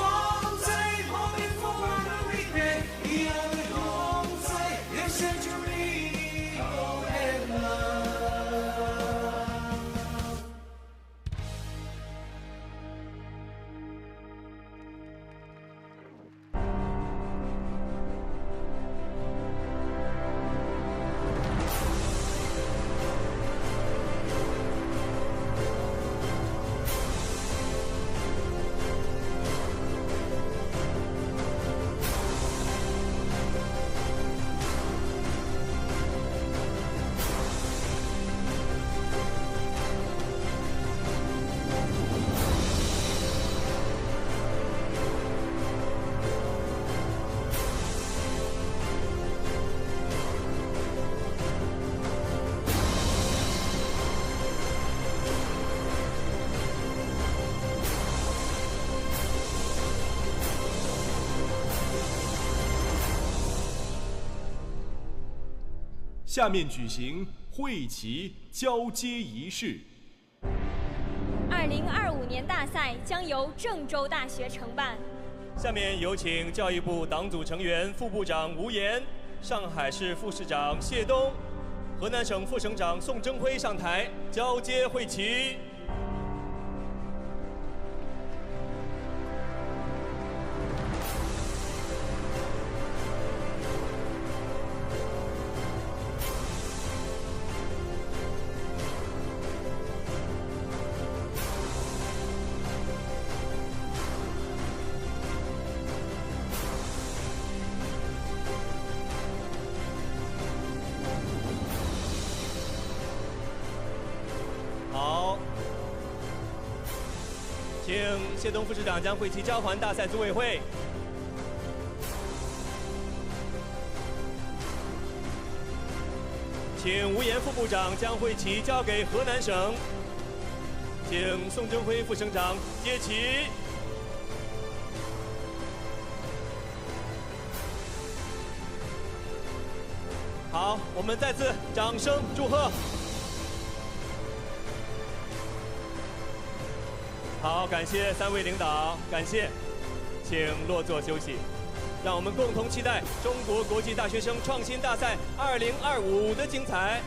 仔 ，moving forward every day. We are the 勇仔 ，This century go and love.下面举行会旗交接仪式。2025年大赛将由郑州大学承办。下面有请教育部党组成员、副部长吴岩、上海市副市长谢东、河南省副省长宋征辉上台交接会旗。请谢东副市长将会旗交还大赛组委会。请吴岩副部长将会旗交给河南省。请宋征辉副省长接旗。好，我们再次掌声祝贺。好，感谢3位领导，感谢，请落座休息。让我们共同期待中国国际大学生创新大赛2025的精彩。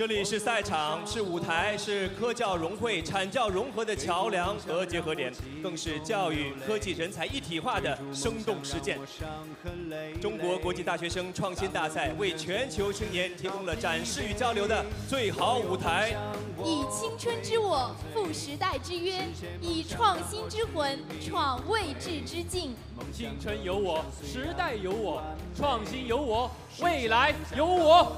这里是赛场，是舞台，是科教融汇、产教融合的桥梁和结合点，更是教育、科技、人才一体化的生动实践。中国国际大学生创新大赛为全球青年提供了展示与交流的最好舞台。以青春之我赴时代之约，以创新之魂闯未知之境。青春有我，时代有我，创新有我，未来有我。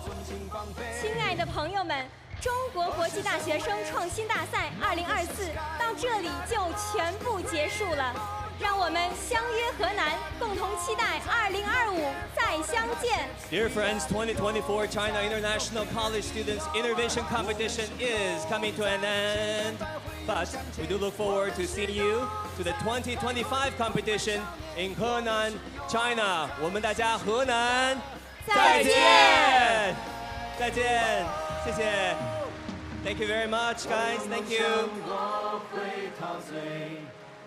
亲爱的朋友们，中国国际大学生创新大赛2024到这里就全部结束了。让我们相约河南，共同期待2025再相见。Dear friends, 2024 China International College Students Innovation Competition is coming to an end. But we do look forward to seeing you to the 2025 competition in Henan, China. 我们大家河南再见。再见，谢谢。Thank you very much, guys. Thank you. 我会陶醉，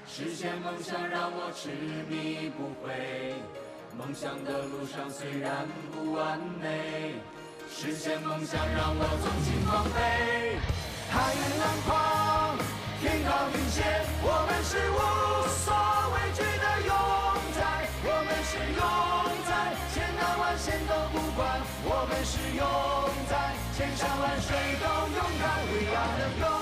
实现梦想让我痴迷不悔。梦想的路上虽然不完美，实现梦想让我纵情狂飞。海浪狂，天高云险，我们是无所畏惧的勇仔，我们是勇仔，千难万险都不管，我们是勇仔，千山万水都勇敢，We are the勇。